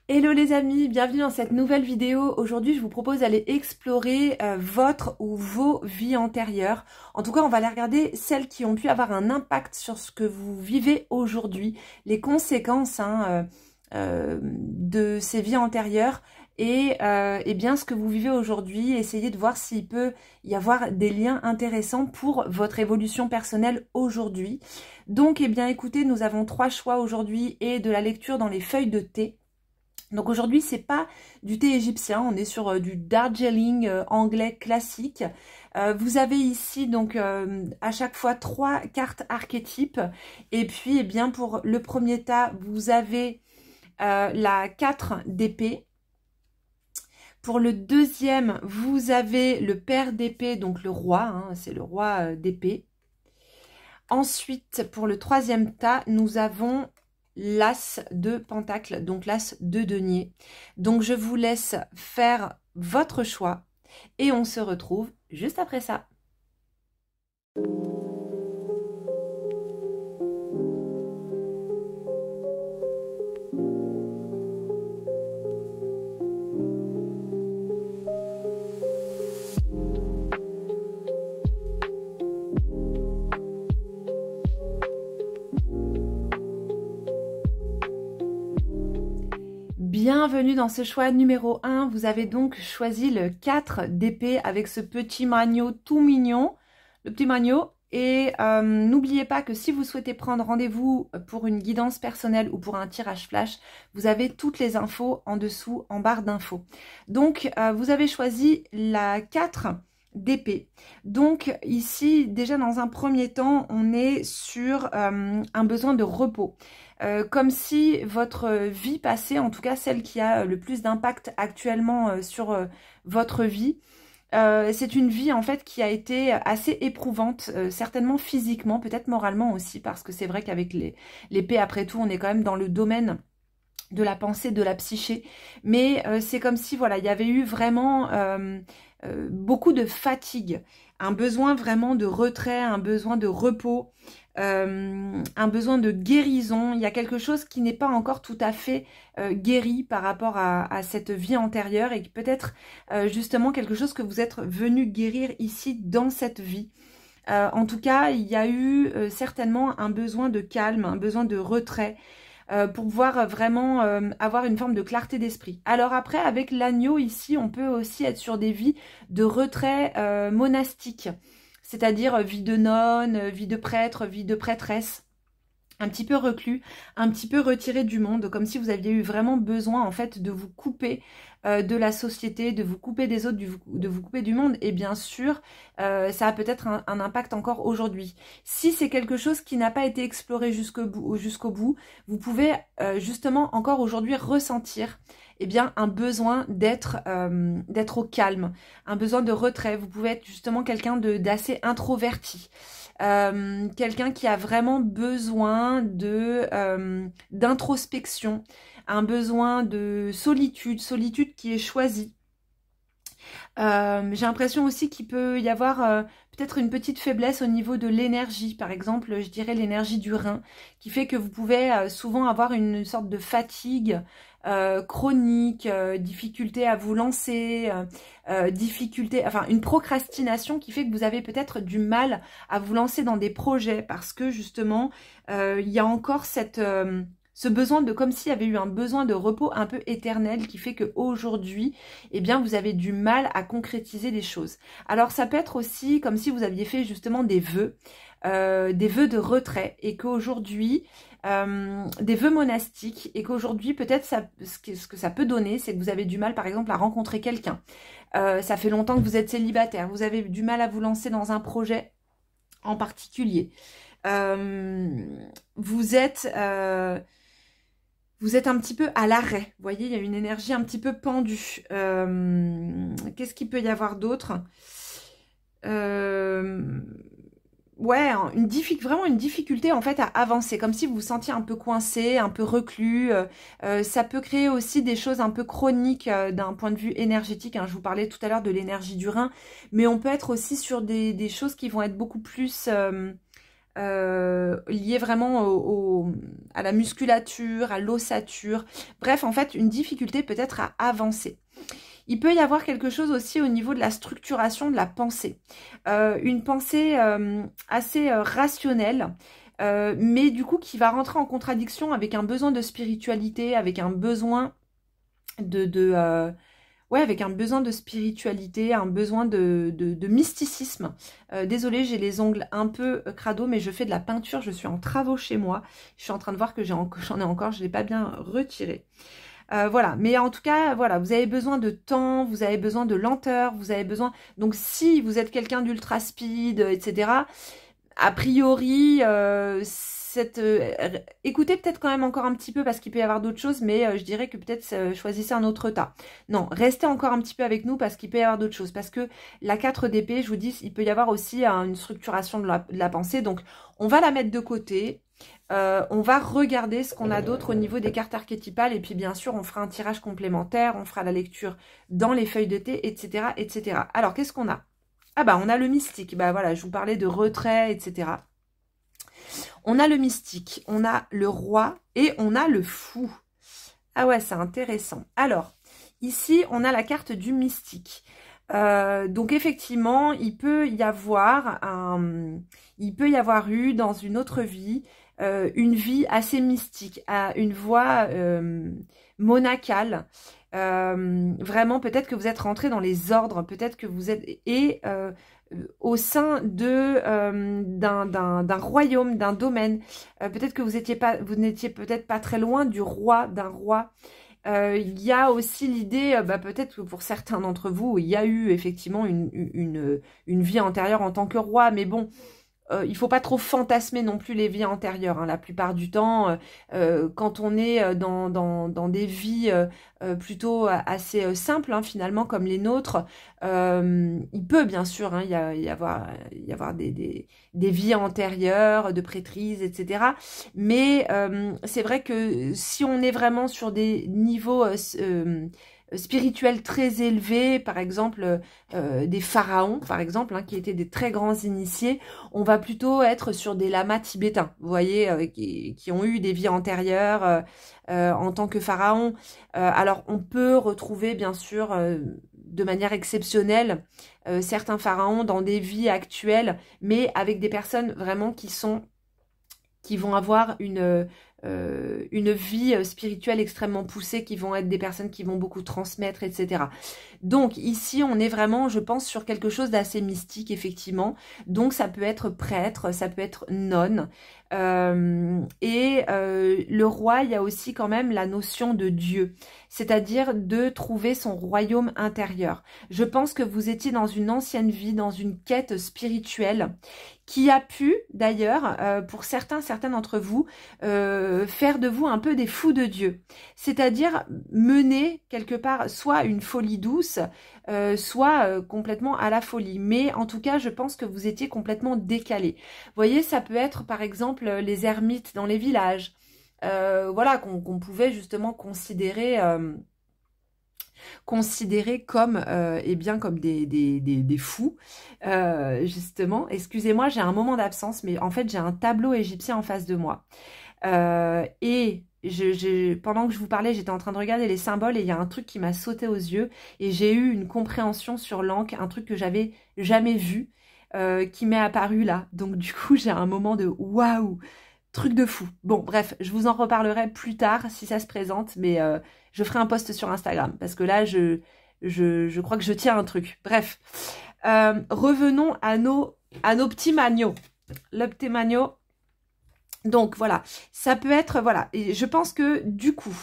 Hello les amis, bienvenue dans cette nouvelle vidéo. Aujourd'hui, je vous propose d'aller explorer votre ou vos vies antérieures. En tout cas, on va aller regarder celles qui ont pu avoir un impact sur ce que vous vivez aujourd'hui, les conséquences de ces vies antérieures et bien ce que vous vivez aujourd'hui. Essayez de voir s'il peut y avoir des liens intéressants pour votre évolution personnelle aujourd'hui. Donc, eh bien, écoutez, nous avons 3 choix aujourd'hui et de la lecture dans les feuilles de thé. Donc aujourd'hui, c'est pas du thé égyptien, on est sur du Darjeeling anglais classique. Vous avez ici donc à chaque fois 3 cartes archétypes. Et puis, eh bien, pour le premier tas, vous avez la 4 d'épée. Pour le deuxième, vous avez le père d'épée, donc le roi, hein, c'est le roi d'épée. Ensuite, pour le troisième tas, nous avons l'as de pentacle, donc l'as de denier. Donc je vous laisse faire votre choix et on se retrouve juste après ça. Bienvenue dans ce choix numéro 1. Vous avez donc choisi le 4 d'épée avec ce petit magno tout mignon, le petit magno. Et n'oubliez pas que si vous souhaitez prendre rendez-vous pour une guidance personnelle ou pour un tirage flash, vous avez toutes les infos en dessous en barre d'infos. Donc vous avez choisi la 4 d'épée. Donc ici, déjà dans un premier temps, on est sur un besoin de repos. Comme si votre vie passée, en tout cas celle qui a le plus d'impact actuellement sur votre vie, c'est une vie en fait qui a été assez éprouvante, certainement physiquement, peut-être moralement aussi, parce que c'est vrai qu'avec l'épée, après tout, on est quand même dans le domaine de la pensée, de la psyché, mais c'est comme si voilà, il y avait eu vraiment beaucoup de fatigue, un besoin vraiment de retrait, un besoin de repos, un besoin de guérison. Il y a quelque chose qui n'est pas encore tout à fait guéri par rapport à cette vie antérieure et peut-être justement quelque chose que vous êtes venu guérir ici dans cette vie. En tout cas, il y a eu certainement un besoin de calme, un besoin de retrait, pour pouvoir vraiment avoir une forme de clarté d'esprit. Alors après, avec l'agneau ici, on peut aussi être sur des vies de retrait monastique, c'est-à-dire vie de nonne, vie de prêtre, vie de prêtresse, un petit peu reclus, un petit peu retiré du monde, comme si vous aviez eu vraiment besoin en fait de vous couper de la société, de vous couper des autres, de vous couper du monde. Et bien sûr, ça a peut-être un impact encore aujourd'hui. Si c'est quelque chose qui n'a pas été exploré jusqu'au bout, vous pouvez justement encore aujourd'hui ressentir eh bien, un besoin d'être au calme, un besoin de retrait. Vous pouvez être justement quelqu'un d'assez introverti. Quelqu'un qui a vraiment besoin d'introspection, un besoin de solitude qui est choisie. J'ai l'impression aussi qu'il peut y avoir peut-être une petite faiblesse au niveau de l'énergie, par exemple, je dirais l'énergie du rein, qui fait que vous pouvez souvent avoir une sorte de fatigue chronique, difficulté à vous lancer, une procrastination qui fait que vous avez peut-être du mal à vous lancer dans des projets parce que justement, il y a encore ce besoin de, comme s'il y avait eu un besoin de repos un peu éternel qui fait qu'aujourd'hui, eh bien, vous avez du mal à concrétiser les choses. Alors, ça peut être aussi comme si vous aviez fait justement des vœux de retrait et qu'aujourd'hui, des vœux monastiques et qu'aujourd'hui, peut-être ce que ça peut donner, c'est que vous avez du mal, par exemple, à rencontrer quelqu'un. Ça fait longtemps que vous êtes célibataire, vous avez du mal à vous lancer dans un projet en particulier. Vous êtes un petit peu à l'arrêt, vous voyez, il y a une énergie un petit peu pendue. Qu'est-ce qu'il peut y avoir d'autre? Ouais, vraiment une difficulté en fait à avancer, comme si vous vous sentiez un peu coincé, un peu reclus. Ça peut créer aussi des choses un peu chroniques d'un point de vue énergétique, hein. Je vous parlais tout à l'heure de l'énergie du rein, mais on peut être aussi sur des choses qui vont être beaucoup plus lié vraiment à la musculature, à l'ossature. Bref, en fait, une difficulté peut-être à avancer. Il peut y avoir quelque chose aussi au niveau de la structuration de la pensée. Une pensée assez rationnelle, mais du coup qui va rentrer en contradiction avec un besoin de spiritualité, avec un besoin ouais, avec un besoin de spiritualité, un besoin de mysticisme. Désolée, j'ai les ongles un peu crado, mais je fais de la peinture, je suis en travaux chez moi. Je suis en train de voir que j'en ai encore, je ne l'ai pas bien retiré. Voilà, mais en tout cas, voilà, vous avez besoin de temps, vous avez besoin de lenteur, vous avez besoin... Donc si vous êtes quelqu'un d'ultra speed, etc., a priori, écoutez peut-être quand même encore un petit peu parce qu'il peut y avoir d'autres choses, mais je dirais que peut-être choisissez un autre tas. Non, restez encore un petit peu avec nous parce qu'il peut y avoir d'autres choses. Parce que la 4 d'épée, je vous dis, il peut y avoir aussi une structuration de la pensée. Donc, on va la mettre de côté. On va regarder ce qu'on a d'autre au niveau des cartes archétypales. Et puis, bien sûr, on fera un tirage complémentaire. On fera la lecture dans les feuilles de thé, etc., etc. Alors, qu'est-ce qu'on a? Ah bah, on a le mystique. Bah voilà, je vous parlais de retrait, etc. On a le mystique, on a le roi et on a le fou. Ah ouais, c'est intéressant. Alors, ici, on a la carte du mystique. Donc effectivement, il peut y avoir eu dans une autre vie une vie assez mystique, une voie monacale. Vraiment, peut-être que vous êtes rentré dans les ordres, peut-être que vous êtes au sein d'un royaume, d'un domaine. Peut-être que vous n'étiez peut-être pas très loin du roi, d'un roi. Il y a aussi l'idée, peut-être que pour certains d'entre vous, il y a eu effectivement une vie antérieure en tant que roi, mais bon, il ne faut pas trop fantasmer non plus les vies antérieures. Hein. La plupart du temps, quand on est dans des vies plutôt assez simples, hein, finalement, comme les nôtres, il peut bien sûr hein, y avoir des vies antérieures, de prêtrises, etc. Mais c'est vrai que si on est vraiment sur des niveaux spirituels très élevés, par exemple des pharaons, par exemple, hein, qui étaient des très grands initiés, on va plutôt être sur des lamas tibétains, vous voyez, qui ont eu des vies antérieures en tant que pharaons. Alors, on peut retrouver, bien sûr, de manière exceptionnelle, certains pharaons dans des vies actuelles, mais avec des personnes vraiment qui vont avoir une vie spirituelle extrêmement poussée, qui vont être des personnes qui vont beaucoup transmettre, etc. Donc ici, on est vraiment, je pense, sur quelque chose d'assez mystique, effectivement. Donc ça peut être prêtre, ça peut être nonne. Le roi, il y a aussi quand même la notion de Dieu, c'est-à-dire de trouver son royaume intérieur. Je pense que vous étiez dans une ancienne vie, dans une quête spirituelle, qui a pu, d'ailleurs, pour certains d'entre vous, faire de vous un peu des fous de Dieu. C'est-à-dire mener quelque part soit une folie douce, soit complètement à la folie. Mais en tout cas, je pense que vous étiez complètement décalé. Vous voyez, ça peut être par exemple les ermites dans les villages, voilà, qu'on pouvait justement considérer comme eh bien comme des fous justement. Excusez-moi, j'ai un moment d'absence, mais en fait j'ai un tableau égyptien en face de moi et pendant que je vous parlais, j'étais en train de regarder les symboles et il y a un truc qui m'a sauté aux yeux et j'ai eu une compréhension sur l'encre, un truc que j'avais jamais vu qui m'est apparu là. Donc du coup j'ai un moment de waouh, truc de fou. Bon, bref, je vous en reparlerai plus tard si ça se présente, mais je ferai un post sur Instagram parce que là, je crois que je tiens un truc. Bref, revenons à nos petits magnots. Le petit magno. Donc voilà, ça peut être, voilà, et je pense que du coup,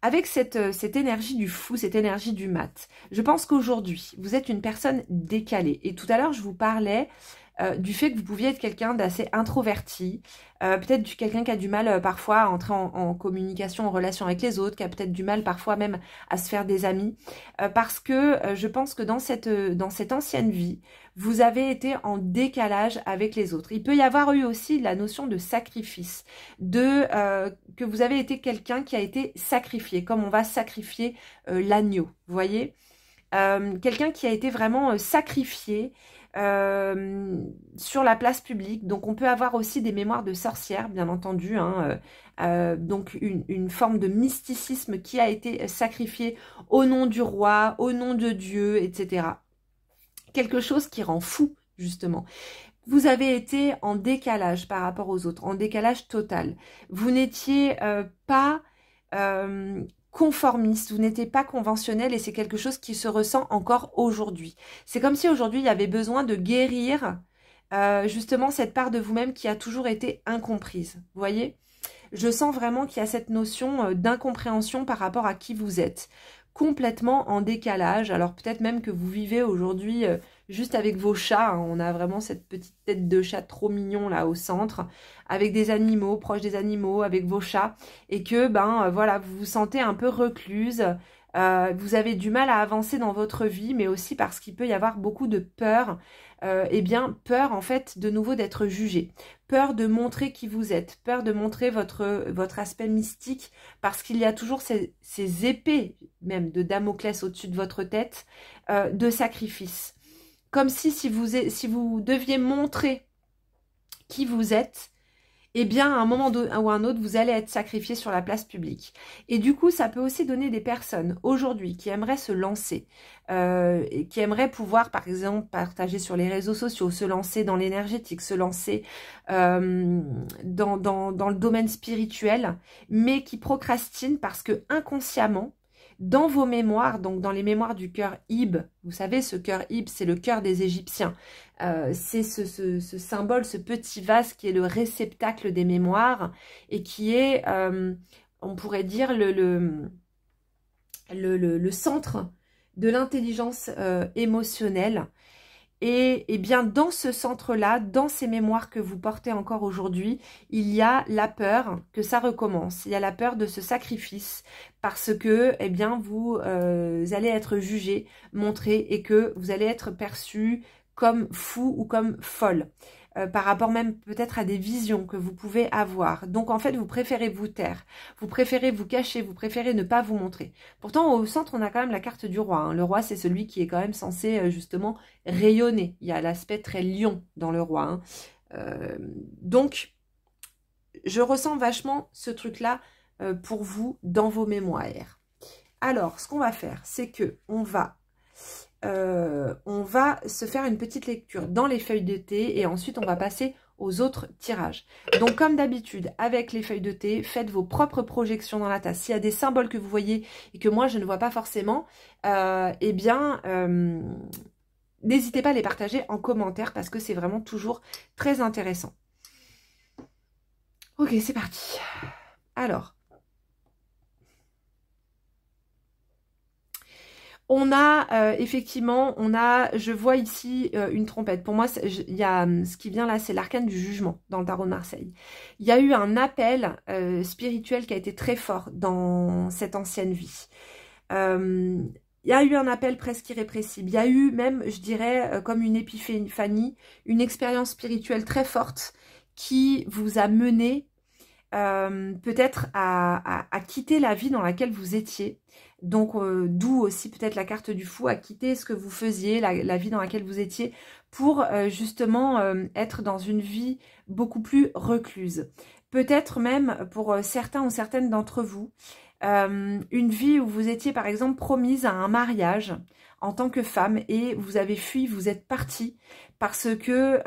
avec cette énergie du fou, cette énergie du mat, je pense qu'aujourd'hui, vous êtes une personne décalée. Et tout à l'heure, je vous parlais du fait que vous pouviez être quelqu'un d'assez introverti, peut-être quelqu'un qui a du mal parfois à entrer en communication, en relation avec les autres, qui a peut-être du mal parfois même à se faire des amis, parce que je pense que dans cette ancienne vie, vous avez été en décalage avec les autres. Il peut y avoir eu aussi la notion de sacrifice, que vous avez été quelqu'un qui a été sacrifié, comme on va sacrifier l'agneau, vous voyez, quelqu'un qui a été vraiment sacrifié, sur la place publique. Donc on peut avoir aussi des mémoires de sorcières, bien entendu, hein, donc une forme de mysticisme qui a été sacrifié au nom du roi, au nom de Dieu, etc. Quelque chose qui rend fou, justement. Vous avez été en décalage par rapport aux autres, en décalage total. Vous n'étiez pas conformiste, vous n'étiez pas conventionnel et c'est quelque chose qui se ressent encore aujourd'hui. C'est comme si aujourd'hui il y avait besoin de guérir justement cette part de vous-même qui a toujours été incomprise. Vous voyez ? Je sens vraiment qu'il y a cette notion d'incompréhension par rapport à qui vous êtes. Complètement en décalage. Alors peut-être même que vous vivez aujourd'hui juste avec vos chats. Hein. On a vraiment cette petite tête de chat trop mignon là au centre. Avec des animaux, proches des animaux, avec vos chats. Et que voilà, vous vous sentez un peu recluse. Vous avez du mal à avancer dans votre vie, mais aussi parce qu'il peut y avoir beaucoup de peur. Peur en fait de nouveau d'être jugé. Peur de montrer qui vous êtes. Peur de montrer votre aspect mystique. Parce qu'il y a toujours ces épées, même de Damoclès au-dessus de votre tête, de sacrifice. Comme si vous deviez montrer qui vous êtes, eh bien, à un moment ou à un autre, vous allez être sacrifié sur la place publique. Et du coup, ça peut aussi donner des personnes aujourd'hui qui aimeraient se lancer, qui aimeraient pouvoir, par exemple, partager sur les réseaux sociaux, se lancer dans l'énergétique, se lancer dans le domaine spirituel, mais qui procrastinent parce que inconsciemment, dans vos mémoires, donc dans les mémoires du cœur Ib, vous savez, ce cœur Ib, c'est le cœur des Égyptiens. C'est ce symbole, ce petit vase qui est le réceptacle des mémoires et qui est, on pourrait dire, le centre de l'intelligence émotionnelle. Et bien dans ce centre-là, dans ces mémoires que vous portez encore aujourd'hui, il y a la peur que ça recommence. Il y a la peur de ce sacrifice parce que vous allez être jugé, montré et que vous allez être perçu comme fou ou comme folle. Par rapport même peut-être à des visions que vous pouvez avoir. Donc en fait, vous préférez vous taire, vous préférez vous cacher, vous préférez ne pas vous montrer. Pourtant, au centre, on a quand même la carte du roi. Hein. Le roi, c'est celui qui est quand même censé justement rayonner. Il y a l'aspect très lion dans le roi. Hein. Donc, je ressens vachement ce truc-là pour vous dans vos mémoires. Alors, ce qu'on va faire, c'est que on va se faire une petite lecture dans les feuilles de thé et ensuite on va passer aux autres tirages. Donc comme d'habitude, avec les feuilles de thé, faites vos propres projections dans la tasse. S'il y a des symboles que vous voyez et que moi je ne vois pas forcément, n'hésitez pas à les partager en commentaire parce que c'est vraiment toujours très intéressant. Ok, c'est parti. Alors, on a effectivement, je vois ici une trompette. Pour moi, il y a ce qui vient là, c'est l'arcane du jugement dans le tarot de Marseille. Il y a eu un appel spirituel qui a été très fort dans cette ancienne vie. Il y a eu un appel presque irrépressible. Il y a eu même, je dirais, comme une épiphanie, une expérience spirituelle très forte qui vous a mené peut-être à quitter la vie dans laquelle vous étiez. Donc, d'où aussi peut-être la carte du fou, à quitter ce que vous faisiez, la vie dans laquelle vous étiez, pour justement être dans une vie beaucoup plus recluse. Peut-être même pour certains ou certaines d'entre vous, une vie où vous étiez par exemple promise à un mariage en tant que femme et vous avez fui, vous êtes parti parce que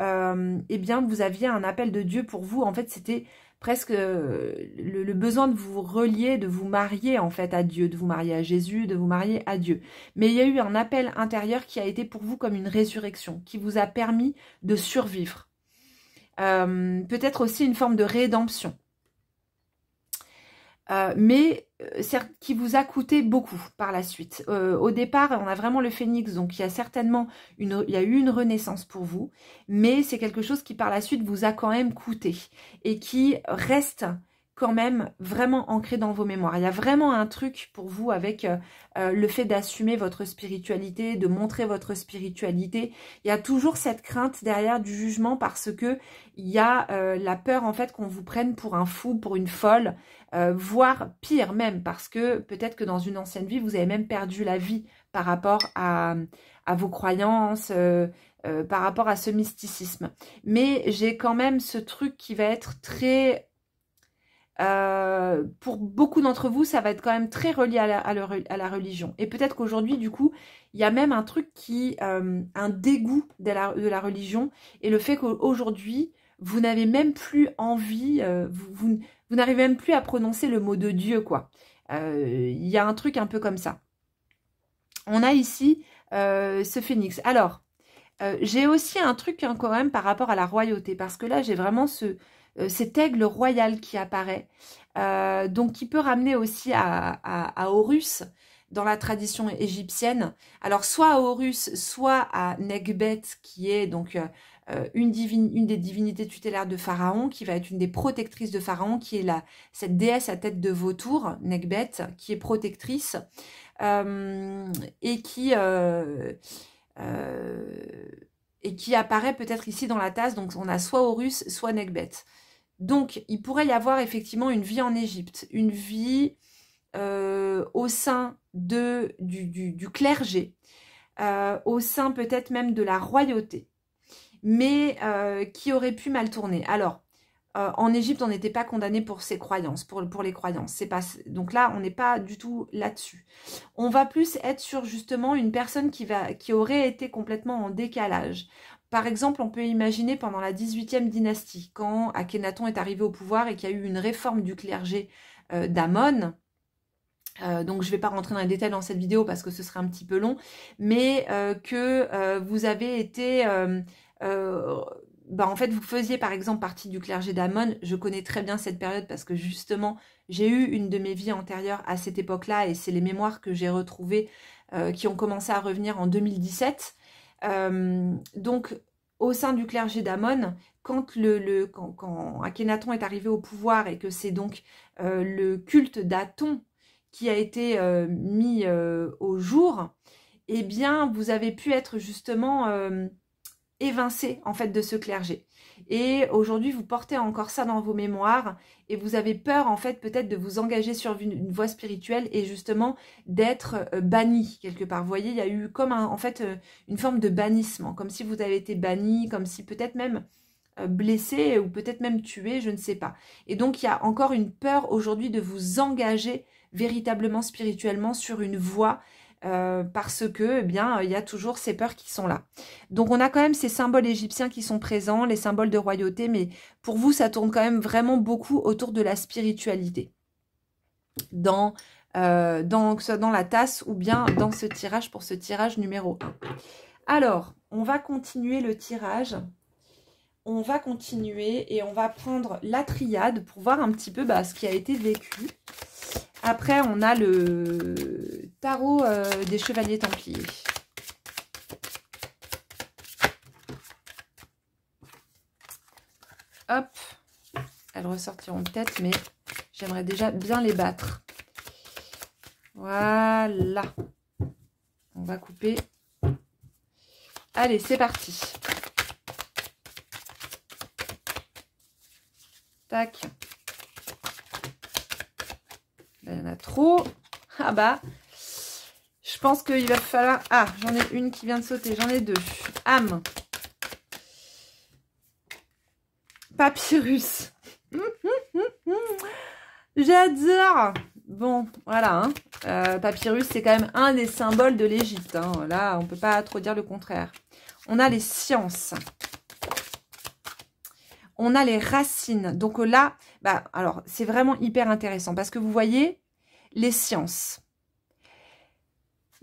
vous aviez un appel de Dieu pour vous. En fait, c'était presque le besoin de vous relier, de vous marier en fait à Dieu, de vous marier à Jésus, de vous marier à Dieu. Mais il y a eu un appel intérieur qui a été pour vous comme une résurrection, qui vous a permis de survivre. Peut-être aussi une forme de rédemption. Certes, qui vous a coûté beaucoup par la suite. Au départ, on a vraiment le phénix, donc il y a certainement il y a eu une renaissance pour vous, mais c'est quelque chose qui par la suite vous a quand même coûté et qui reste quand même vraiment ancré dans vos mémoires. Il y a vraiment un truc pour vous avec le fait d'assumer votre spiritualité, de montrer votre spiritualité. Il y a toujours cette crainte derrière du jugement parce que il y a la peur en fait qu'on vous prenne pour un fou, pour une folle, voire pire même parce que peut-être que dans une ancienne vie, vous avez même perdu la vie par rapport à vos croyances, par rapport à ce mysticisme. Mais j'ai quand même ce truc qui va être très... pour beaucoup d'entre vous, ça va être quand même très relié à la religion. Et peut-être qu'aujourd'hui, du coup, il y a même un truc qui... un dégoût de la religion. Et le fait qu'aujourd'hui, vous n'avez même plus envie... vous n'arrivez même plus à prononcer le mot de Dieu, quoi. Il y a un truc un peu comme ça. On a ici ce phénix. Alors, j'ai aussi un truc hein, quand même par rapport à la royauté. Parce que là, j'ai vraiment cet aigle royal qui apparaît. Donc, qui peut ramener aussi à Horus dans la tradition égyptienne. Alors, soit à Horus, soit à Nekhbet, qui est donc une des divinités tutélaires de Pharaon, qui va être une des protectrices de Pharaon, qui est cette déesse à tête de vautour, Nekhbet, qui est protectrice. Et qui apparaît peut-être ici dans la tasse. Donc, on a soit Horus, soit Nekhbet. Donc, il pourrait y avoir effectivement une vie en Égypte, une vie au sein du clergé, au sein peut-être même de la royauté, mais qui aurait pu mal tourner. Alors, en Égypte, on n'était pas condamné pour ses croyances, pour les croyances. Donc là, on n'est pas du tout là-dessus. On va plus être sur justement une personne qui aurait été complètement en décalage. Par exemple, on peut imaginer pendant la 18e dynastie, quand Akhenaton est arrivé au pouvoir et qu'il y a eu une réforme du clergé d'Amon. Donc je ne vais pas rentrer dans les détails dans cette vidéo parce que ce serait un petit peu long, mais que vous avez été... en fait, vous faisiez par exemple partie du clergé d'Amon. Je connais très bien cette période parce que justement, j'ai eu une de mes vies antérieures à cette époque-là et c'est les mémoires que j'ai retrouvées qui ont commencé à revenir en 2017. Donc, au sein du clergé d'Amon, quand Akhenaton est arrivé au pouvoir et que c'est donc le culte d'Aton qui a été mis au jour, eh bien, vous avez pu être justement... évincé en fait de ce clergé. Et aujourd'hui, vous portez encore ça dans vos mémoires et vous avez peur en fait peut-être de vous engager sur une voie spirituelle et justement d'être banni quelque part. Vous voyez, il y a eu comme en fait une forme de bannissement, comme si vous avez été banni, comme si peut-être même blessé ou peut-être même tué, je ne sais pas. Et donc, il y a encore une peur aujourd'hui de vous engager véritablement spirituellement sur une voie parce que, eh bien, il y a toujours ces peurs qui sont là. Donc, on a quand même ces symboles égyptiens qui sont présents, les symboles de royauté, mais pour vous, ça tourne quand même vraiment beaucoup autour de la spiritualité. Que ce soit dans la tasse ou bien dans ce tirage, pour ce tirage numéro 1. Alors, on va continuer le tirage. On va continuer et on va prendre la triade pour voir un petit peu ce qui a été vécu. Après, on a le tarot des chevaliers templiers. Hop, elles ressortiront peut-être, mais j'aimerais déjà bien les battre. Voilà. On va couper. Allez, c'est parti. Tac. Il y en a trop. Ah bah, je pense qu'il va falloir... Ah, j'en ai une qui vient de sauter. J'en ai deux. Âme. Papyrus. J'adore. Bon, voilà. Papyrus, c'est quand même un des symboles de l'Égypte. Là, on ne peut pas trop dire le contraire. On a les sciences. On a les racines. Donc là, alors c'est vraiment hyper intéressant parce que vous voyez les sciences.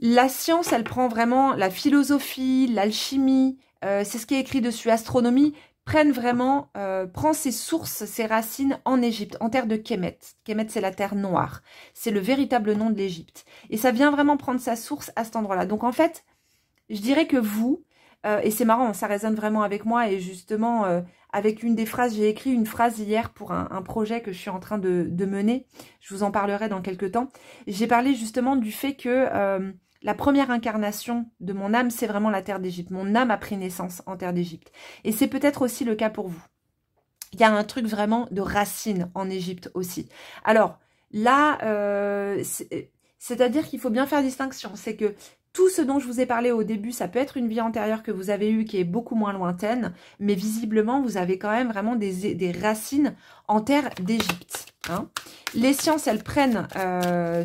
La science, elle prend vraiment la philosophie, l'alchimie, c'est ce qui est écrit dessus, astronomie, prend ses sources, ses racines en Égypte, en terre de Kemet. Kemet, c'est la terre noire. C'est le véritable nom de l'Égypte. Et ça vient vraiment prendre sa source à cet endroit-là. Donc en fait, je dirais que vous, Et c'est marrant, ça résonne vraiment avec moi. Et justement, avec une des phrases, j'ai écrit une phrase hier pour un projet que je suis en train de mener. Je vous en parlerai dans quelques temps. J'ai parlé justement du fait que la première incarnation de mon âme, c'est vraiment la terre d'Égypte. Mon âme a pris naissance en terre d'Égypte. Et c'est peut-être aussi le cas pour vous. Il y a un truc vraiment de racine en Égypte aussi. Alors là, c'est-à-dire qu'il faut bien faire distinction. C'est que tout ce dont je vous ai parlé au début, ça peut être une vie antérieure que vous avez eue qui est beaucoup moins lointaine, mais visiblement, vous avez quand même vraiment des racines en terre d'Égypte. Hein. Les sciences, elles prennent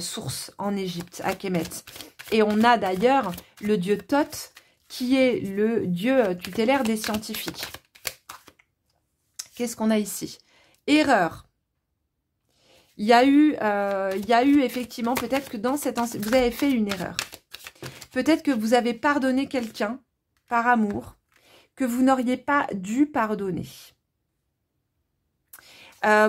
source en Égypte, à Kemet. Et on a d'ailleurs le dieu Thoth, qui est le dieu tutélaire des scientifiques. Qu'est-ce qu'on a ici? Erreur. Il y a eu effectivement, peut-être que dans cette... Vous avez fait une erreur. Peut-être que vous avez pardonné quelqu'un par amour que vous n'auriez pas dû pardonner.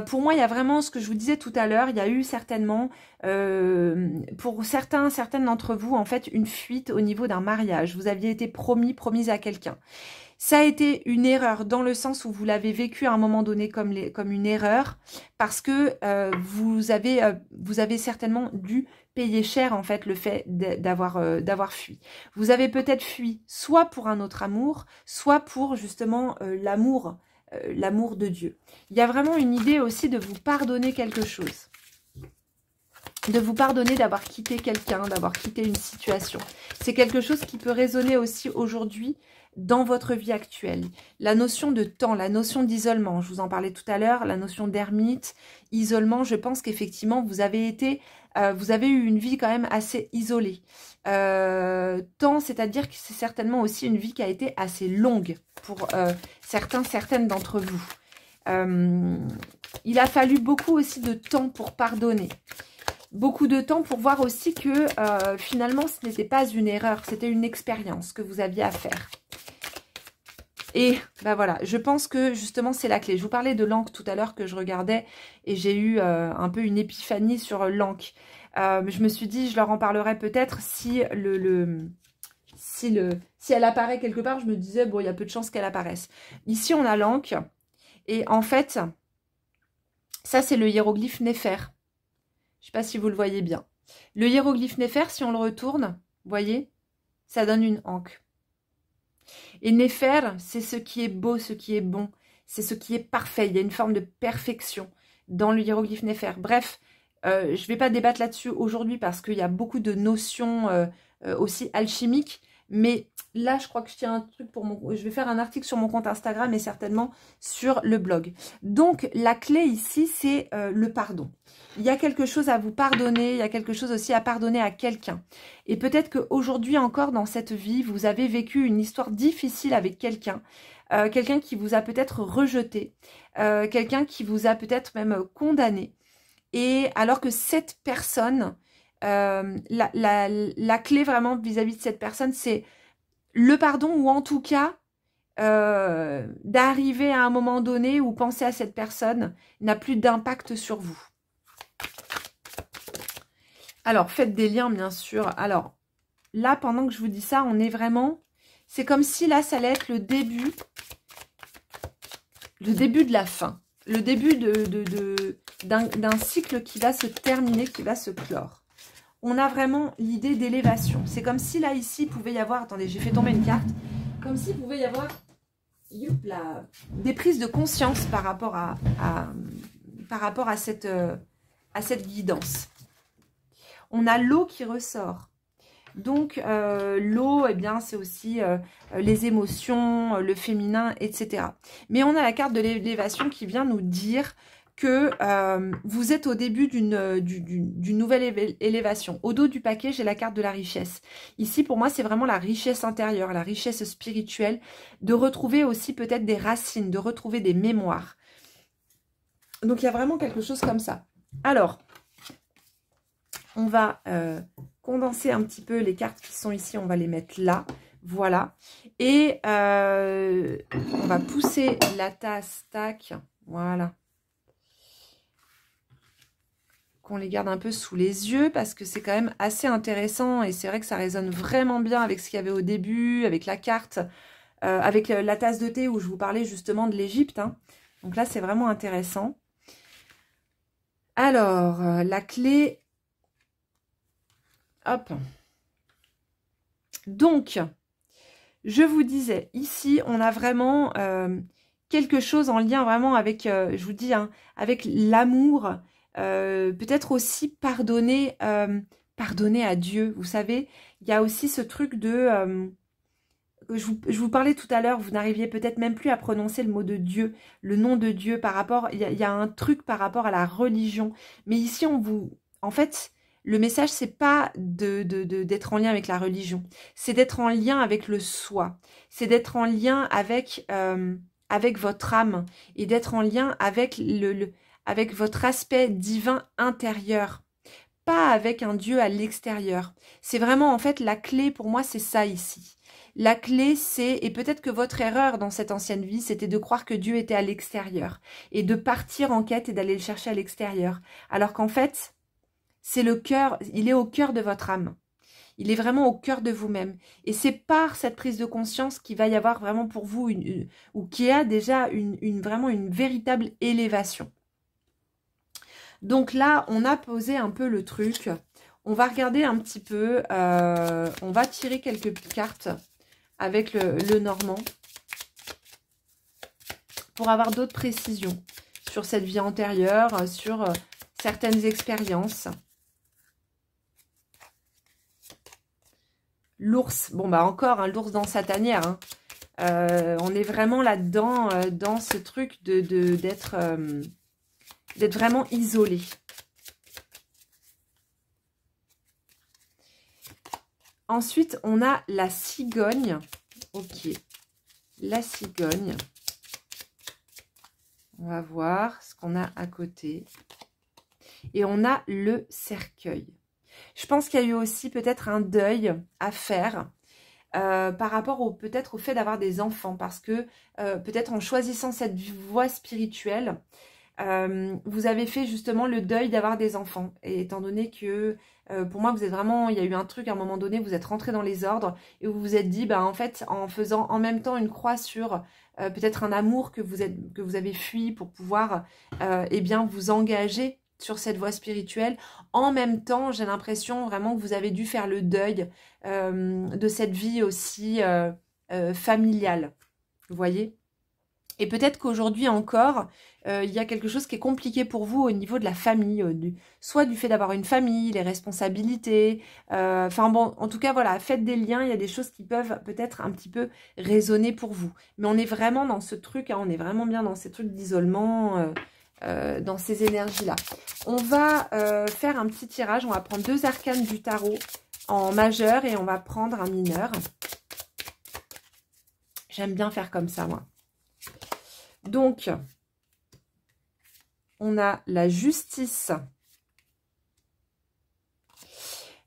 Pour moi, il y a vraiment ce que je vous disais tout à l'heure, il y a eu certainement, pour certaines d'entre vous, en fait, une fuite au niveau d'un mariage. Vous aviez été promise à quelqu'un. Ça a été une erreur dans le sens où vous l'avez vécu à un moment donné comme une erreur parce que vous avez certainement dû payer cher en fait le fait d'avoir fui. Vous avez peut-être fui soit pour un autre amour, soit pour justement l'amour de Dieu. Il y a vraiment une idée aussi de vous pardonner quelque chose. De vous pardonner d'avoir quitté quelqu'un, d'avoir quitté une situation. C'est quelque chose qui peut résonner aussi aujourd'hui dans votre vie actuelle. La notion de temps, la notion d'isolement, je vous en parlais tout à l'heure, la notion d'ermite, isolement, je pense qu'effectivement vous avez eu une vie quand même assez isolée. Temps, c'est-à-dire que c'est certainement aussi une vie qui a été assez longue pour certaines d'entre vous. Il a fallu beaucoup aussi de temps pour pardonner. Beaucoup de temps pour voir aussi que finalement ce n'était pas une erreur, c'était une expérience que vous aviez à faire. Et ben voilà, je pense que justement c'est la clé. Je vous parlais de l'encre tout à l'heure que je regardais et j'ai eu un peu une épiphanie sur l'encre. Je me suis dit, je leur en parlerai peut-être si si elle apparaît quelque part. Je me disais, bon, il y a peu de chances qu'elle apparaisse. Ici, on a l'encre et en fait, ça c'est le hiéroglyphe Néfer. Je ne sais pas si vous le voyez bien. Le hiéroglyphe Néfer, si on le retourne, vous voyez, ça donne une anque. Et Néfer, c'est ce qui est beau, ce qui est bon. C'est ce qui est parfait. Il y a une forme de perfection dans le hiéroglyphe Néfer. Bref, je ne vais pas débattre là-dessus aujourd'hui parce qu'il y a beaucoup de notions aussi alchimiques. Mais là, je crois que je tiens un truc pour je vais faire un article sur mon compte Instagram et certainement sur le blog. Donc, la clé ici, c'est le pardon. Il y a quelque chose à vous pardonner, il y a quelque chose aussi à pardonner à quelqu'un. Et peut-être qu'aujourd'hui encore dans cette vie, vous avez vécu une histoire difficile avec quelqu'un. Quelqu'un qui vous a peut-être rejeté, quelqu'un qui vous a peut-être même condamné. Et alors que cette personne, la clé vraiment vis-à-vis de cette personne, c'est le pardon ou en tout cas d'arriver à un moment donné où penser à cette personne n'a plus d'impact sur vous. Alors, faites des liens, bien sûr. Alors, là, pendant que je vous dis ça, on est vraiment... C'est comme si là, ça allait être le début de la fin. Le début d'un cycle qui va se terminer, qui va se clore. On a vraiment l'idée d'élévation. C'est comme si là, ici, il pouvait y avoir... Attendez, j'ai fait tomber une carte. Comme s'il pouvait y avoir des prises de conscience par rapport à cette guidance. On a l'eau qui ressort. Donc, l'eau, eh bien, c'est aussi les émotions, le féminin, etc. Mais on a la carte de l'élévation qui vient nous dire que vous êtes au début d'une nouvelle élévation. Au dos du paquet, j'ai la carte de la richesse. Ici, pour moi, c'est vraiment la richesse intérieure, la richesse spirituelle, de retrouver aussi peut-être des racines, de retrouver des mémoires. Donc, il y a vraiment quelque chose comme ça. Alors, on va condenser un petit peu les cartes qui sont ici. On va les mettre là. Voilà. Et on va pousser la tasse. Tac. Voilà. Qu'on les garde un peu sous les yeux parce que c'est quand même assez intéressant. Et c'est vrai que ça résonne vraiment bien avec ce qu'il y avait au début, avec la carte avec la tasse de thé où je vous parlais justement de l'Égypte. Hein. Donc là, c'est vraiment intéressant. Alors, la clé... Hop. Donc, je vous disais, ici, on a vraiment quelque chose en lien vraiment avec, je vous dis, hein, avec l'amour. Peut-être aussi pardonner, pardonner à Dieu. Vous savez, il y a aussi ce truc de... je vous parlais tout à l'heure, vous n'arriviez peut-être même plus à prononcer le mot de Dieu, le nom de Dieu par rapport... Il y a un truc par rapport à la religion. Mais ici, on vous... En fait, le message, c'est pas d'être en lien avec la religion. C'est d'être en lien avec le soi. C'est d'être en lien avec, avec votre âme. Et d'être en lien avec, avec votre aspect divin intérieur. Pas avec un Dieu à l'extérieur. C'est vraiment, en fait, la clé pour moi, c'est ça ici. La clé, c'est, et peut-être que votre erreur dans cette ancienne vie, c'était de croire que Dieu était à l'extérieur et de partir en quête et d'aller le chercher à l'extérieur. Alors qu'en fait, c'est le cœur, il est au cœur de votre âme. Il est vraiment au cœur de vous-même. Et c'est par cette prise de conscience qu'il va y avoir vraiment pour vous, ou qui a déjà vraiment une véritable élévation. Donc là, on a posé un peu le truc. On va regarder un petit peu, on va tirer quelques cartes avec le normand pour avoir d'autres précisions sur cette vie antérieure, sur certaines expériences. L'ours, bon bah encore, hein, l'ours dans sa tanière. Hein. On est vraiment là-dedans, dans ce truc d'être vraiment isolé. Ensuite, on a la cigogne. Ok, la cigogne. On va voir ce qu'on a à côté. Et on a le cercueil. Je pense qu'il y a eu aussi peut-être un deuil à faire par rapport peut-être au fait d'avoir des enfants. Parce que peut-être en choisissant cette voie spirituelle, vous avez fait justement le deuil d'avoir des enfants. Et étant donné que pour moi, vous êtes vraiment, il y a eu un truc à un moment donné, vous êtes rentré dans les ordres et vous vous êtes dit, bah, en fait, en faisant en même temps une croix sur peut-être un amour que vous avez fui pour pouvoir eh bien, vous engager sur cette voie spirituelle. En même temps, j'ai l'impression vraiment que vous avez dû faire le deuil de cette vie aussi familiale. Vous voyez ? Et peut-être qu'aujourd'hui encore, il y a quelque chose qui est compliqué pour vous au niveau de la famille, soit du fait d'avoir une famille, les responsabilités. Enfin bon, en tout cas, voilà, faites des liens, il y a des choses qui peuvent peut-être un petit peu résonner pour vous. Mais on est vraiment dans ce truc, hein, on est vraiment bien dans ces trucs d'isolement, dans ces énergies-là. On va faire un petit tirage, on va prendre 2 arcanes du tarot en majeur et on va prendre un mineur. J'aime bien faire comme ça, moi. Donc, on a la justice.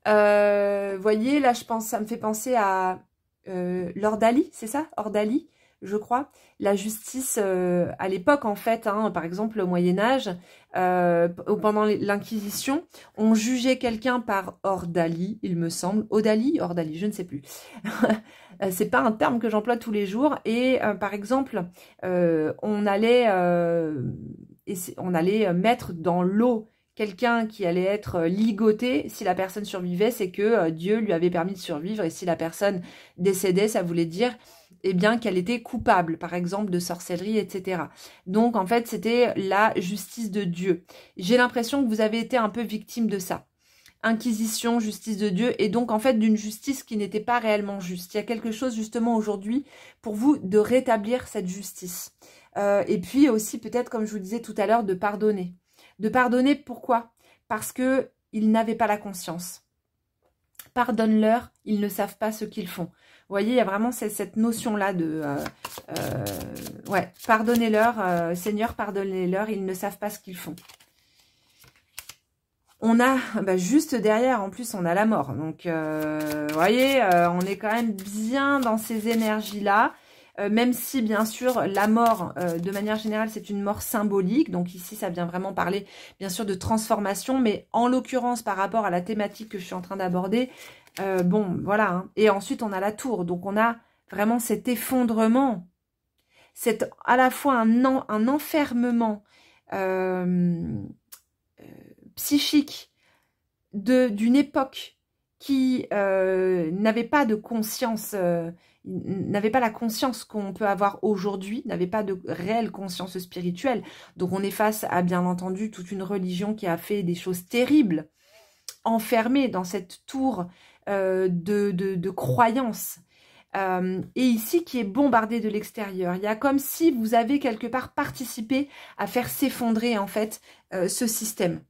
Voyez, là, je pense, ça me fait penser à l'Ordalie, c'est ça? Ordalie, je crois. La justice à l'époque, en fait, hein, par exemple, au Moyen-Âge, pendant l'Inquisition, on jugeait quelqu'un par Ordalie, il me semble. Ordalie, je ne sais plus. C'est pas un terme que j'emploie tous les jours. Et par exemple, on allait mettre dans l'eau quelqu'un qui allait être ligoté. Si la personne survivait, c'est que Dieu lui avait permis de survivre. Et si la personne décédait, ça voulait dire eh bien qu'elle était coupable, par exemple, de sorcellerie, etc. Donc, en fait, c'était la justice de Dieu. J'ai l'impression que vous avez été un peu victime de ça. Inquisition, justice de Dieu, et donc en fait d'une justice qui n'était pas réellement juste. Il y a quelque chose justement aujourd'hui pour vous de rétablir cette justice. Et puis aussi peut-être, comme je vous disais tout à l'heure, de pardonner. De pardonner, pourquoi? Parce que ils n'avaient pas la conscience. Pardonne-leur, ils ne savent pas ce qu'ils font. Vous voyez, il y a vraiment cette notion-là de... ouais, pardonnez-leur, Seigneur, pardonnez-leur, ils ne savent pas ce qu'ils font. On a, bah juste derrière, en plus, on a la mort. Donc, vous voyez, on est quand même bien dans ces énergies-là. Même si, bien sûr, la mort, de manière générale, c'est une mort symbolique. Donc ici, ça vient vraiment parler, bien sûr, de transformation. Mais en l'occurrence, par rapport à la thématique que je suis en train d'aborder, bon, voilà. Hein. Et ensuite, on a la tour. Donc, on a vraiment cet effondrement, à la fois un enfermement psychique d'une époque qui n'avait pas de conscience, n'avait pas la conscience qu'on peut avoir aujourd'hui, n'avait pas de réelle conscience spirituelle. Donc on est face à, bien entendu, toute une religion qui a fait des choses terribles, enfermée dans cette tour de croyances. Et ici qui est bombardée de l'extérieur. Il y a comme si vous avez quelque part participé à faire s'effondrer en fait ce système.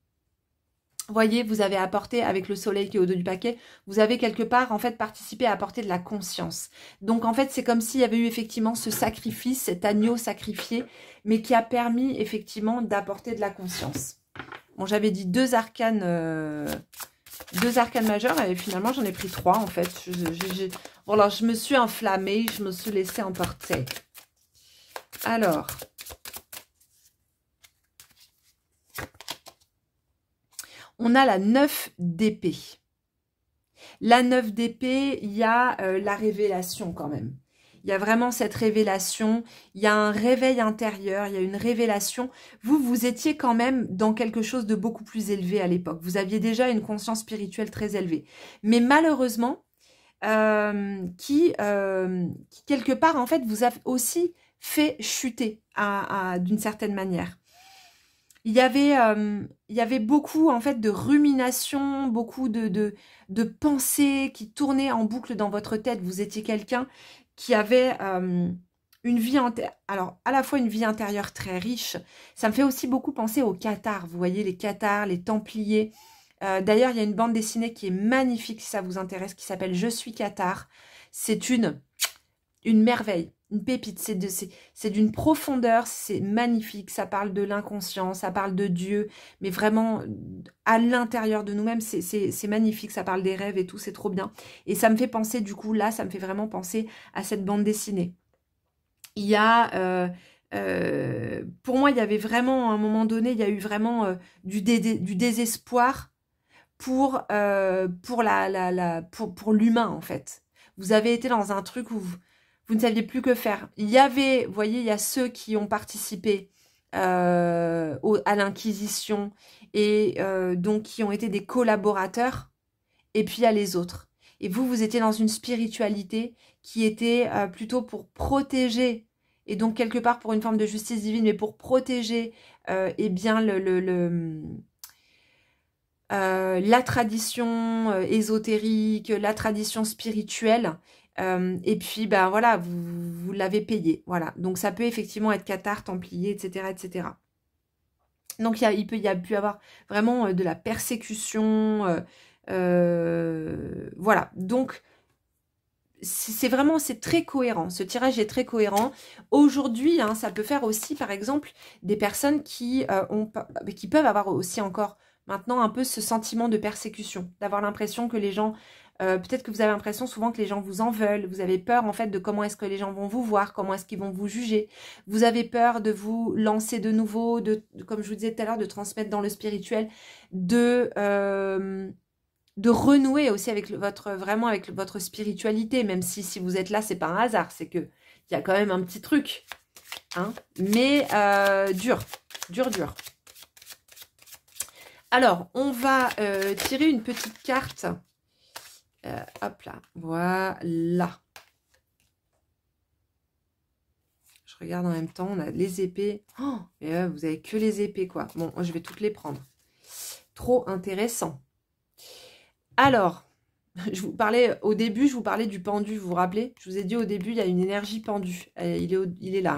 Voyez, vous avez apporté, avec le soleil qui est au dos du paquet, vous avez quelque part, en fait, participé à apporter de la conscience. Donc, en fait, c'est comme s'il y avait eu effectivement ce sacrifice, cet agneau sacrifié, mais qui a permis, effectivement, d'apporter de la conscience. Bon, j'avais dit deux arcanes majeurs, et finalement, j'en ai pris 3, en fait. Bon, alors, je me suis enflammée, je me suis laissée emporter. Alors... on a la 9 d'épée. La 9 d'épée, il y a la révélation quand même. Il y a vraiment cette révélation, il y a un réveil intérieur, il y a une révélation. Vous étiez quand même dans quelque chose de beaucoup plus élevé à l'époque. Vous aviez déjà une conscience spirituelle très élevée. Mais malheureusement, qui quelque part, en fait, vous a aussi fait chuter d'une certaine manière. Il y avait beaucoup en fait de ruminations, beaucoup de pensées qui tournaient en boucle dans votre tête. Vous étiez quelqu'un qui avait une vie alors à la fois une vie intérieure très riche. Ça me fait aussi beaucoup penser aux cathares. Vous voyez les cathares, les templiers. D'ailleurs, il y a une bande dessinée qui est magnifique si ça vous intéresse, qui s'appelle Je suis cathare. C'est une merveille. Une pépite, c'est d'une profondeur, c'est magnifique, ça parle de l'inconscient, ça parle de Dieu, mais vraiment à l'intérieur de nous-mêmes, c'est magnifique, ça parle des rêves et tout, c'est trop bien. Et ça me fait penser, du coup, là, ça me fait vraiment penser à cette bande dessinée. Il y a, pour moi, il y avait vraiment, à un moment donné, il y a eu vraiment du désespoir pour l'humain, en fait. Vous avez été dans un truc où... vous ne saviez plus que faire. Il y avait, vous voyez, il y a ceux qui ont participé à l'Inquisition et donc qui ont été des collaborateurs, et puis il y a les autres. Et vous étiez dans une spiritualité qui était plutôt pour protéger, et donc quelque part pour une forme de justice divine, mais pour protéger eh bien la tradition ésotérique, la tradition spirituelle. Et puis, ben voilà, vous l'avez payé. Voilà. Donc, ça peut effectivement être cathare, templier, etc., etc. Donc, il y a pu y avoir vraiment de la persécution. Voilà. Donc, c'est très cohérent. Ce tirage est très cohérent. Aujourd'hui, hein, ça peut faire aussi, par exemple, des personnes qui peuvent avoir aussi encore maintenant un peu ce sentiment de persécution, d'avoir l'impression que les gens... peut-être que vous avez l'impression souvent que les gens vous en veulent. Vous avez peur en fait de comment est-ce que les gens vont vous voir, comment est-ce qu'ils vont vous juger. Vous avez peur de vous lancer de nouveau, comme je vous disais tout à l'heure, de transmettre dans le spirituel, de renouer aussi avec votre spiritualité, même si vous êtes là, c'est pas un hasard, c'est que il y a quand même un petit truc, hein. Mais dur. Alors, on va tirer une petite carte. Hop là, voilà. Je regarde en même temps, on a les épées. Oh, et vous avez que les épées, quoi. Bon, je vais toutes les prendre. Trop intéressant. Alors, au début, je vous parlais du pendu, vous vous rappelez? Je vous ai dit au début, il y a une énergie pendue. Il est là.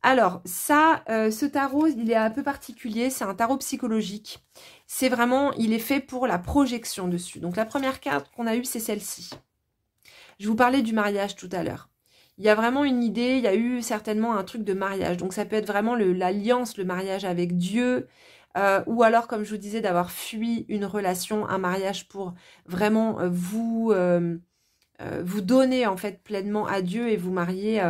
Alors, ça, ce tarot, il est un peu particulier. C'est un tarot psychologique. C'est vraiment, il est fait pour la projection dessus. Donc, la première carte qu'on a eue, c'est celle-ci. Je vous parlais du mariage tout à l'heure. Il y a vraiment une idée, il y a eu certainement un truc de mariage. Donc, ça peut être vraiment l'alliance, le mariage avec Dieu. Ou alors, comme je vous disais, d'avoir fui une relation, un mariage pour vraiment vous donner en fait pleinement à Dieu et vous marier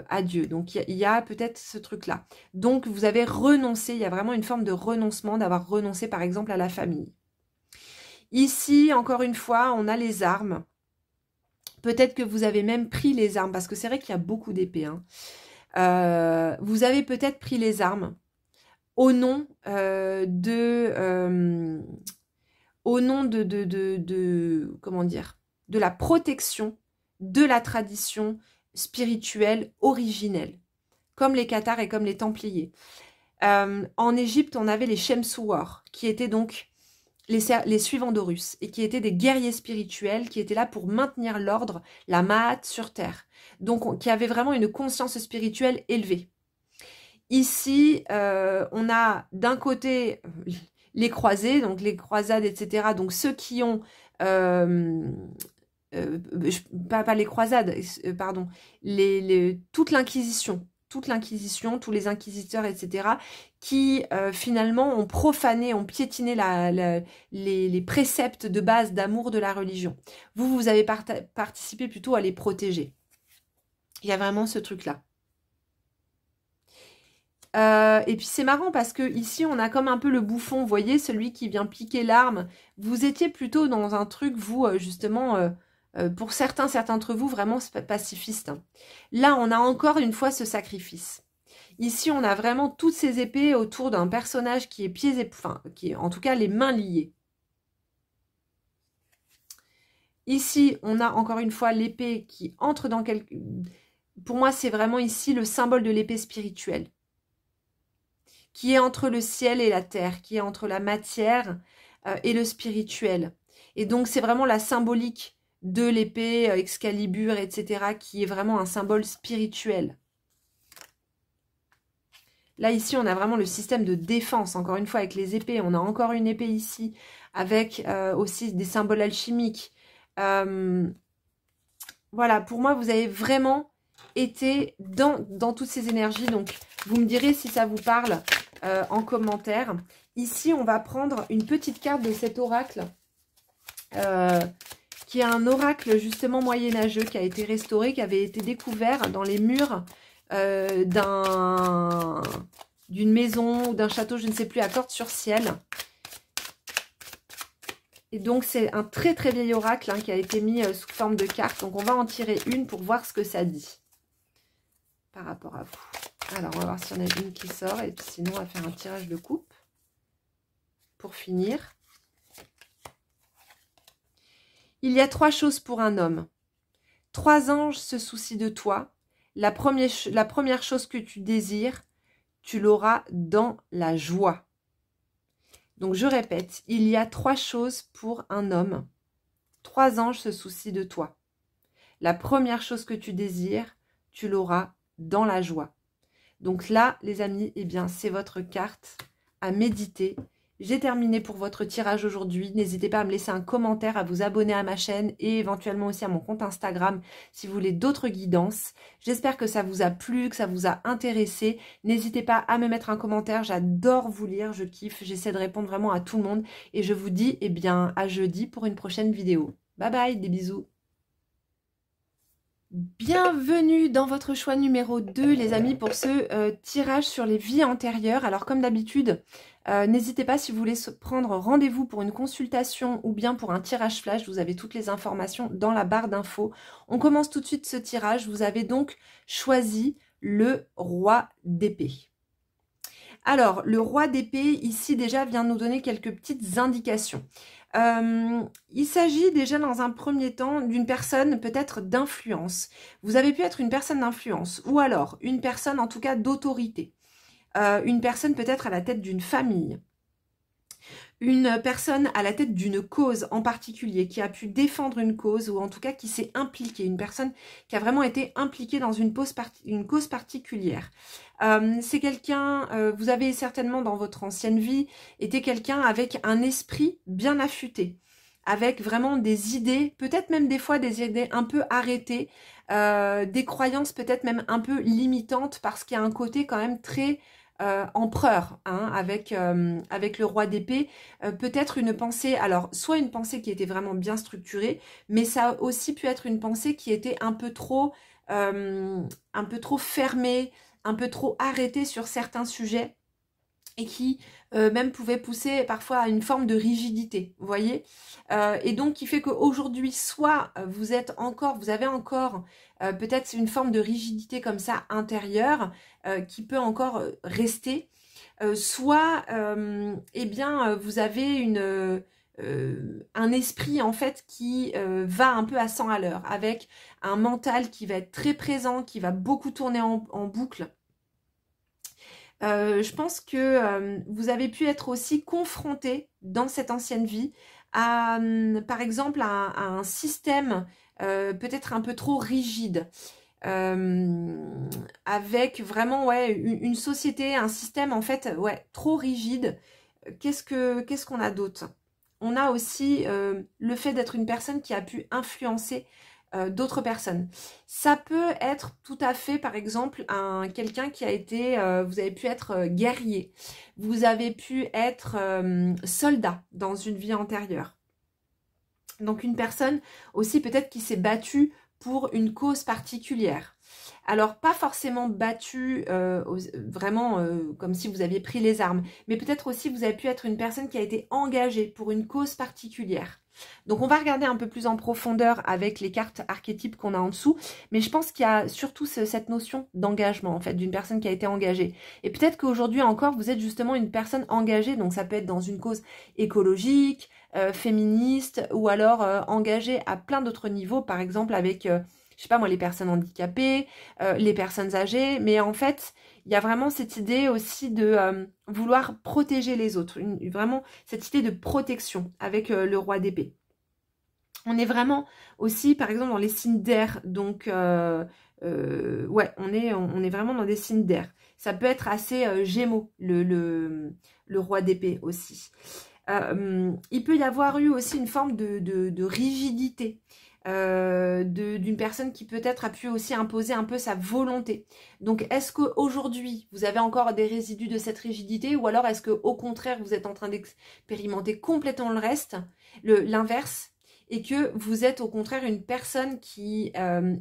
à Dieu. Donc, il y a peut-être ce truc-là. Donc, vous avez renoncé, il y a vraiment une forme de renoncement, d'avoir renoncé par exemple à la famille. Ici, encore une fois, on a les armes. Peut-être que vous avez même pris les armes, parce que c'est vrai qu'il y a beaucoup d'épées. Hein. Vous avez peut-être pris les armes au nom comment dire, de la protection de la tradition spirituelle originelle, comme les Cathares et comme les Templiers. En Égypte, on avait les Shemsuar, qui étaient donc les suivants d'Horus, et qui étaient des guerriers spirituels, qui étaient là pour maintenir l'ordre, la Ma'at sur Terre. Donc, qui avaient vraiment une conscience spirituelle élevée. Ici, on a d'un côté les croisés, donc les croisades, etc. Donc ceux qui ont... pas les croisades, pardon. Toute l'Inquisition, tous les inquisiteurs, etc. qui finalement ont profané, ont piétiné les préceptes de base d'amour de la religion. Vous avez participé plutôt à les protéger. Il y a vraiment ce truc-là. Et puis c'est marrant parce que ici on a comme un peu le bouffon, vous voyez, celui qui vient piquer l'arme. Vous étiez plutôt dans un truc, vous, justement, pour certains d'entre vous, vraiment pacifiste. Là, on a encore une fois ce sacrifice. Ici, on a vraiment toutes ces épées autour d'un personnage qui est pieds et... Enfin, qui est en tout cas les mains liées. Ici, on a encore une fois l'épée qui entre dans quelque... Pour moi, c'est vraiment ici le symbole de l'épée spirituelle, qui est entre le ciel et la terre, qui est entre la matière et le spirituel. Et donc, c'est vraiment la symbolique de l'épée Excalibur, etc., qui est vraiment un symbole spirituel. Là, ici, on a vraiment le système de défense, encore une fois, avec les épées. On a encore une épée ici, avec aussi des symboles alchimiques. Voilà, pour moi, vous avez vraiment été dans toutes ces énergies. Donc, vous me direz si ça vous parle en commentaire. Ici, on va prendre une petite carte de cet oracle, qui est un oracle justement moyenâgeux, qui a été restauré, qui avait été découvert dans les murs d'une maison ou d'un château, je ne sais plus, à Cordes-sur-Ciel. Et donc, c'est un très très vieil oracle qui a été mis sous forme de carte. Donc, on va en tirer une pour voir ce que ça dit par rapport à vous. Alors, on va voir si on a une qui sort. Et puis sinon, on va faire un tirage de coupe pour finir. Il y a 3 choses pour un homme. 3 anges se soucient de toi. La première chose que tu désires, tu l'auras dans la joie. Donc, je répète, il y a 3 choses pour un homme. 3 anges se soucient de toi. La première chose que tu désires, tu l'auras dans la joie. Donc là, les amis, eh bien, c'est votre carte à méditer. J'ai terminé pour votre tirage aujourd'hui. N'hésitez pas à me laisser un commentaire, à vous abonner à ma chaîne et éventuellement aussi à mon compte Instagram si vous voulez d'autres guidances. J'espère que ça vous a plu, que ça vous a intéressé. N'hésitez pas à me mettre un commentaire. J'adore vous lire, je kiffe. J'essaie de répondre vraiment à tout le monde. Et je vous dis, eh bien, à jeudi pour une prochaine vidéo. Bye bye, des bisous. Bienvenue dans votre choix numéro 2, les amis, pour ce tirage sur les vies antérieures. Alors, comme d'habitude, n'hésitez pas si vous voulez prendre rendez-vous pour une consultation ou bien pour un tirage flash. Vous avez toutes les informations dans la barre d'infos. On commence tout de suite ce tirage. Vous avez donc choisi le roi d'épée. Alors, le roi d'épée, ici, déjà, vient nous donner quelques petites indications. Il s'agit déjà dans un premier temps d'une personne peut-être d'influence. Vous avez pu être une personne d'influence ou alors une personne en tout cas d'autorité. Une personne peut-être à la tête d'une famille. Une personne à la tête d'une cause en particulier, qui a pu défendre une cause ou en tout cas qui s'est impliquée. Une personne qui a vraiment été impliquée dans une cause particulière. C'est quelqu'un, vous avez certainement dans votre ancienne vie été quelqu'un avec un esprit bien affûté, avec vraiment des idées, peut-être même des fois des idées un peu arrêtées, des croyances peut-être même un peu limitantes parce qu'il y a un côté quand même très empereur, hein, avec le roi d'épée, peut-être une pensée, alors soit une pensée qui était vraiment bien structurée, mais ça a aussi pu être une pensée qui était un peu trop fermée, un peu trop arrêtée sur certains sujets, et qui même pouvait pousser parfois à une forme de rigidité, vous voyez, et donc qui fait qu'aujourd'hui, soit vous avez encore peut-être une forme de rigidité comme ça intérieure qui peut encore rester, soit eh bien vous avez un esprit en fait qui va un peu à 100 à l'heure, avec un mental qui va être très présent, qui va beaucoup tourner en boucle. Je pense que vous avez pu être aussi confronté dans cette ancienne vie à, par exemple, à un système peut-être un peu trop rigide, avec vraiment ouais, une société, un système en fait ouais, trop rigide. Qu'est-ce qu'on a d'autre? On a aussi le fait d'être une personne qui a pu influencer d'autres personnes. Ça peut être tout à fait, par exemple, quelqu'un qui a été, vous avez pu être guerrier, vous avez pu être soldat dans une vie antérieure. Donc une personne aussi peut-être qui s'est battue pour une cause particulière. Alors, pas forcément battue vraiment comme si vous aviez pris les armes, mais peut-être aussi vous avez pu être une personne qui a été engagée pour une cause particulière. Donc, on va regarder un peu plus en profondeur avec les cartes archétypes qu'on a en dessous, mais je pense qu'il y a surtout cette notion d'engagement, en fait, d'une personne qui a été engagée. Et peut-être qu'aujourd'hui encore, vous êtes justement une personne engagée, donc ça peut être dans une cause écologique, féministe, ou alors engagée à plein d'autres niveaux, par exemple avec... je sais pas moi, les personnes handicapées, les personnes âgées, mais en fait, il y a vraiment cette idée aussi de vouloir protéger les autres, vraiment cette idée de protection avec le roi d'épée. On est vraiment aussi, par exemple, dans les signes d'air, donc ouais, on est vraiment dans des signes d'air. Ça peut être assez Gémeaux, le roi d'épée aussi. Il peut y avoir eu aussi une forme de rigidité. D'une personne qui peut-être a pu aussi imposer un peu sa volonté. Donc est-ce qu'aujourd'hui vous avez encore des résidus de cette rigidité, ou alors est-ce qu'au contraire vous êtes en train d'expérimenter complètement le reste, l'inverse, et que vous êtes au contraire une personne qui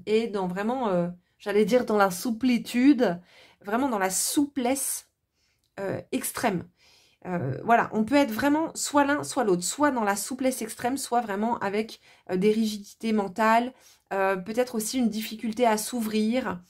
est dans vraiment, j'allais dire dans la souplitude, vraiment dans la souplesse extrême. Voilà, on peut être vraiment soit l'un, soit l'autre, soit dans la souplesse extrême, soit vraiment avec des rigidités mentales, peut-être aussi une difficulté à s'ouvrir,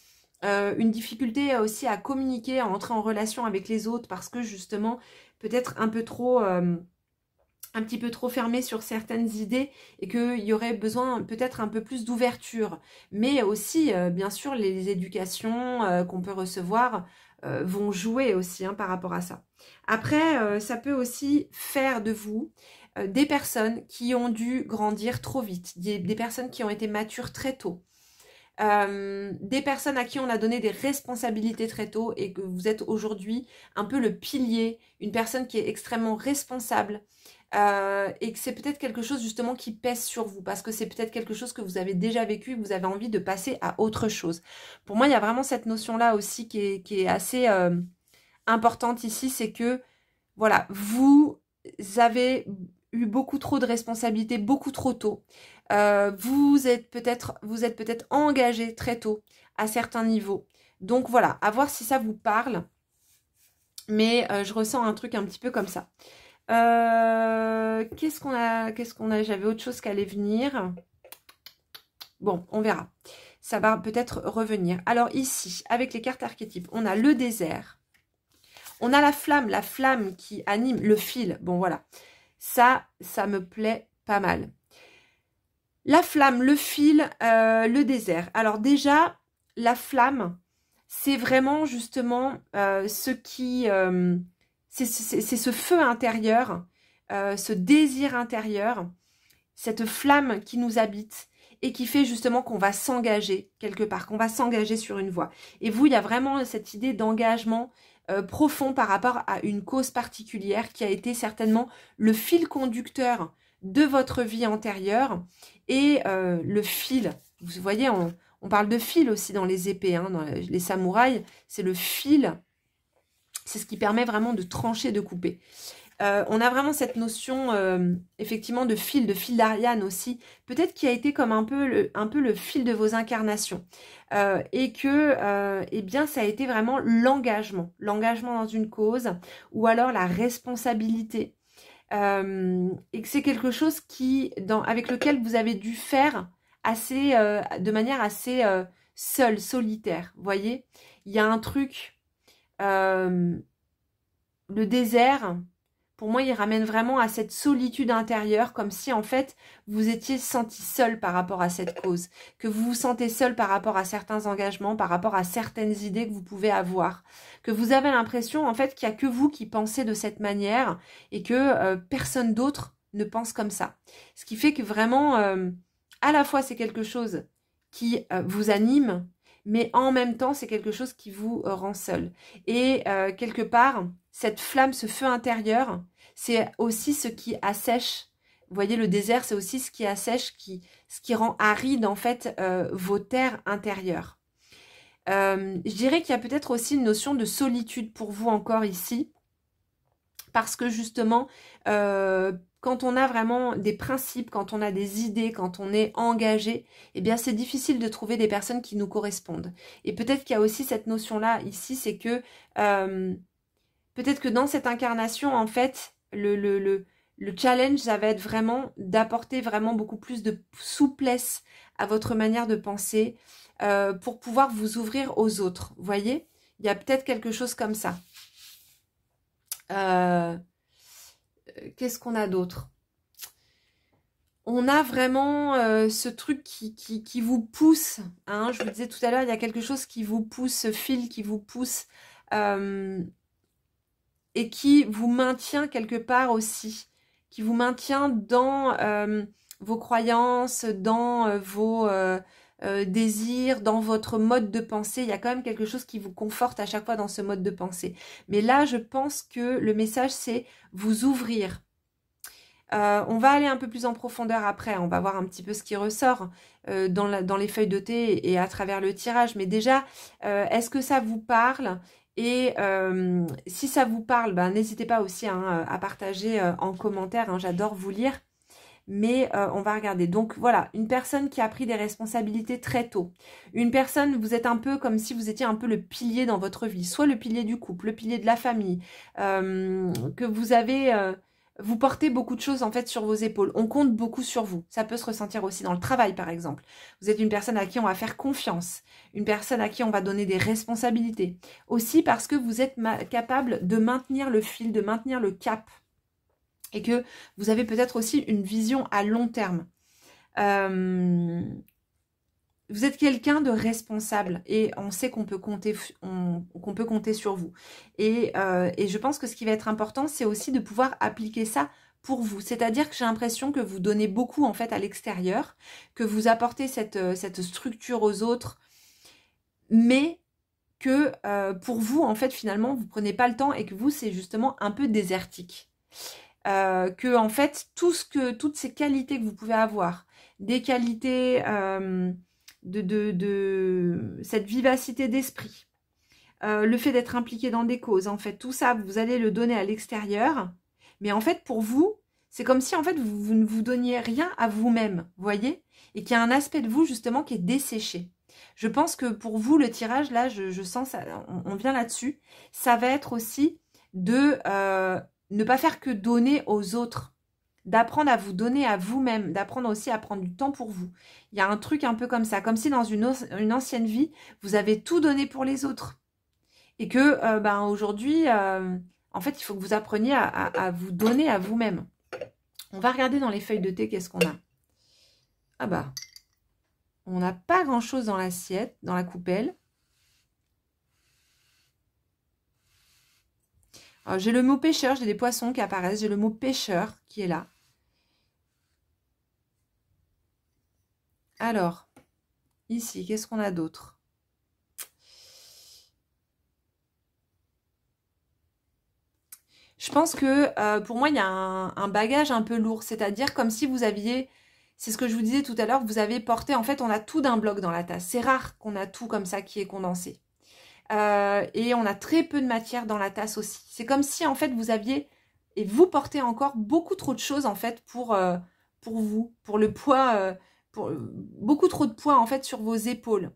une difficulté aussi à communiquer, à entrer en relation avec les autres, parce que justement, peut-être un petit peu trop fermé sur certaines idées, et qu'il y aurait besoin peut-être un peu plus d'ouverture. Mais aussi, bien sûr, les éducations qu'on peut recevoir vont jouer aussi par rapport à ça. Après, ça peut aussi faire de vous des personnes qui ont dû grandir trop vite, des personnes qui ont été matures très tôt, des personnes à qui on a donné des responsabilités très tôt, et que vous êtes aujourd'hui un peu le pilier, une personne qui est extrêmement responsable, et que c'est peut-être quelque chose justement qui pèse sur vous, parce que c'est peut-être quelque chose que vous avez déjà vécu et que vous avez envie de passer à autre chose. Pour moi, il y a vraiment cette notion-là aussi qui est assez importante ici, c'est que, voilà, vous avez eu beaucoup trop de responsabilités, beaucoup trop tôt. Vous êtes peut-être engagé très tôt à certains niveaux. Donc voilà, à voir si ça vous parle. Mais je ressens un truc un petit peu comme ça. Qu'est-ce qu'on a? J'avais autre chose qui allait venir. Bon, on verra. Ça va peut-être revenir. Alors ici, avec les cartes archétypes, on a le désert. On a la flamme qui anime le fil. Bon, voilà. Ça me plaît pas mal. La flamme, le fil, le désert. Alors déjà, la flamme, c'est vraiment justement ce qui... c'est ce feu intérieur, ce désir intérieur, cette flamme qui nous habite et qui fait justement qu'on va s'engager quelque part, qu'on va s'engager sur une voie. Et vous, il y a vraiment cette idée d'engagement profond par rapport à une cause particulière qui a été certainement le fil conducteur de votre vie antérieure. Et le fil, vous voyez, on parle de fil aussi dans les épées, dans les samouraïs, c'est le fil. C'est ce qui permet vraiment de trancher, de couper. On a vraiment cette notion, effectivement, de fil d'Ariane aussi. Peut-être qui a été comme un peu le fil de vos incarnations. Et que, eh bien, ça a été vraiment l'engagement. L'engagement dans une cause, ou alors la responsabilité. Et que c'est quelque chose avec lequel vous avez dû faire de manière assez seule, solitaire. Vous voyez, il y a un truc, le désert, pour moi, il ramène vraiment à cette solitude intérieure, comme si en fait vous étiez senti seul par rapport à cette cause, que vous vous sentez seul par rapport à certains engagements, par rapport à certaines idées que vous pouvez avoir, que vous avez l'impression en fait qu'il n'y a que vous qui pensez de cette manière et que personne d'autre ne pense comme ça. Ce qui fait que vraiment, à la fois c'est quelque chose qui vous anime, mais en même temps c'est quelque chose qui vous rend seul. Et quelque part, cette flamme, ce feu intérieur, c'est aussi ce qui assèche. Vous voyez, le désert, c'est aussi ce qui assèche, ce qui rend aride en fait vos terres intérieures. Je dirais qu'il y a peut-être aussi une notion de solitude pour vous encore ici, parce que justement, quand on a vraiment des principes, quand on a des idées, quand on est engagé, eh bien c'est difficile de trouver des personnes qui nous correspondent. Et peut-être qu'il y a aussi cette notion-là ici, c'est que peut-être que dans cette incarnation, en fait, le challenge, ça va être vraiment d'apporter vraiment beaucoup plus de souplesse à votre manière de penser pour pouvoir vous ouvrir aux autres. Vous voyez, il y a peut-être quelque chose comme ça. Qu'est-ce qu'on a d'autre? On a vraiment ce truc qui vous pousse. Hein, je vous disais tout à l'heure, il y a quelque chose qui vous pousse, ce fil qui vous pousse et qui vous maintient quelque part aussi, qui vous maintient dans vos croyances, dans vos désirs, dans votre mode de pensée. Il y a quand même quelque chose qui vous conforte à chaque fois dans ce mode de pensée. Mais là, je pense que le message, c'est vous ouvrir. On va aller un peu plus en profondeur après, on va voir un petit peu ce qui ressort dans les feuilles de thé et à travers le tirage. Mais déjà, est-ce que ça vous parle? Et si ça vous parle, ben, n'hésitez pas aussi hein, à partager en commentaire, hein, j'adore vous lire. Mais on va regarder. Donc voilà, une personne qui a pris des responsabilités très tôt. Une personne, vous êtes un peu comme si vous étiez un peu le pilier dans votre vie. Soit le pilier du couple, le pilier de la famille. Que vous avez... vous portez beaucoup de choses en fait sur vos épaules. On compte beaucoup sur vous. Ça peut se ressentir aussi dans le travail par exemple. Vous êtes une personne à qui on va faire confiance. Une personne à qui on va donner des responsabilités. Aussi parce que vous êtes capable de maintenir le fil, de maintenir le cap. Et que vous avez peut-être aussi une vision à long terme. Vous êtes quelqu'un de responsable et on sait qu'on peut compter, qu'on peut compter sur vous. Et je pense que ce qui va être important, c'est aussi de pouvoir appliquer ça pour vous. C'est-à-dire que j'ai l'impression que vous donnez beaucoup en fait à l'extérieur, que vous apportez cette structure aux autres, mais que pour vous, en fait, finalement, vous prenez pas le temps et que vous, c'est justement un peu désertique. Que en fait toutes ces qualités que vous pouvez avoir, des qualités de cette vivacité d'esprit, le fait d'être impliqué dans des causes, en fait tout ça vous allez le donner à l'extérieur, mais en fait pour vous c'est comme si en fait vous ne vous donniez rien à vous-même, voyez, et qu'il y a un aspect de vous justement qui est desséché. Je pense que pour vous le tirage là, je sens ça, on vient là-dessus, ça va être aussi de ne pas faire que donner aux autres, d'apprendre à vous donner à vous-même, d'apprendre aussi à prendre du temps pour vous. Il y a un truc un peu comme ça, comme si dans une ancienne vie, vous avez tout donné pour les autres. Et que ben, aujourd'hui, en fait, il faut que vous appreniez à vous donner à vous-même. On va regarder dans les feuilles de thé, qu'est-ce qu'on a? Ah bah, on n'a pas grand-chose dans l'assiette, dans la coupelle. J'ai le mot pêcheur, j'ai des poissons qui apparaissent, j'ai le mot pêcheur qui est là. Alors, ici, qu'est-ce qu'on a d'autre? Je pense que pour moi, il y a un bagage un peu lourd, c'est-à-dire comme si vous aviez, c'est ce que je vous disais tout à l'heure, vous avez porté, en fait, on a tout d'un bloc dans la tasse. C'est rare qu'on a tout comme ça qui est condensé. Et on a très peu de matière dans la tasse aussi. C'est comme si en fait vous aviez et vous portez encore beaucoup trop de choses en fait pour vous, pour le poids, beaucoup trop de poids en fait sur vos épaules,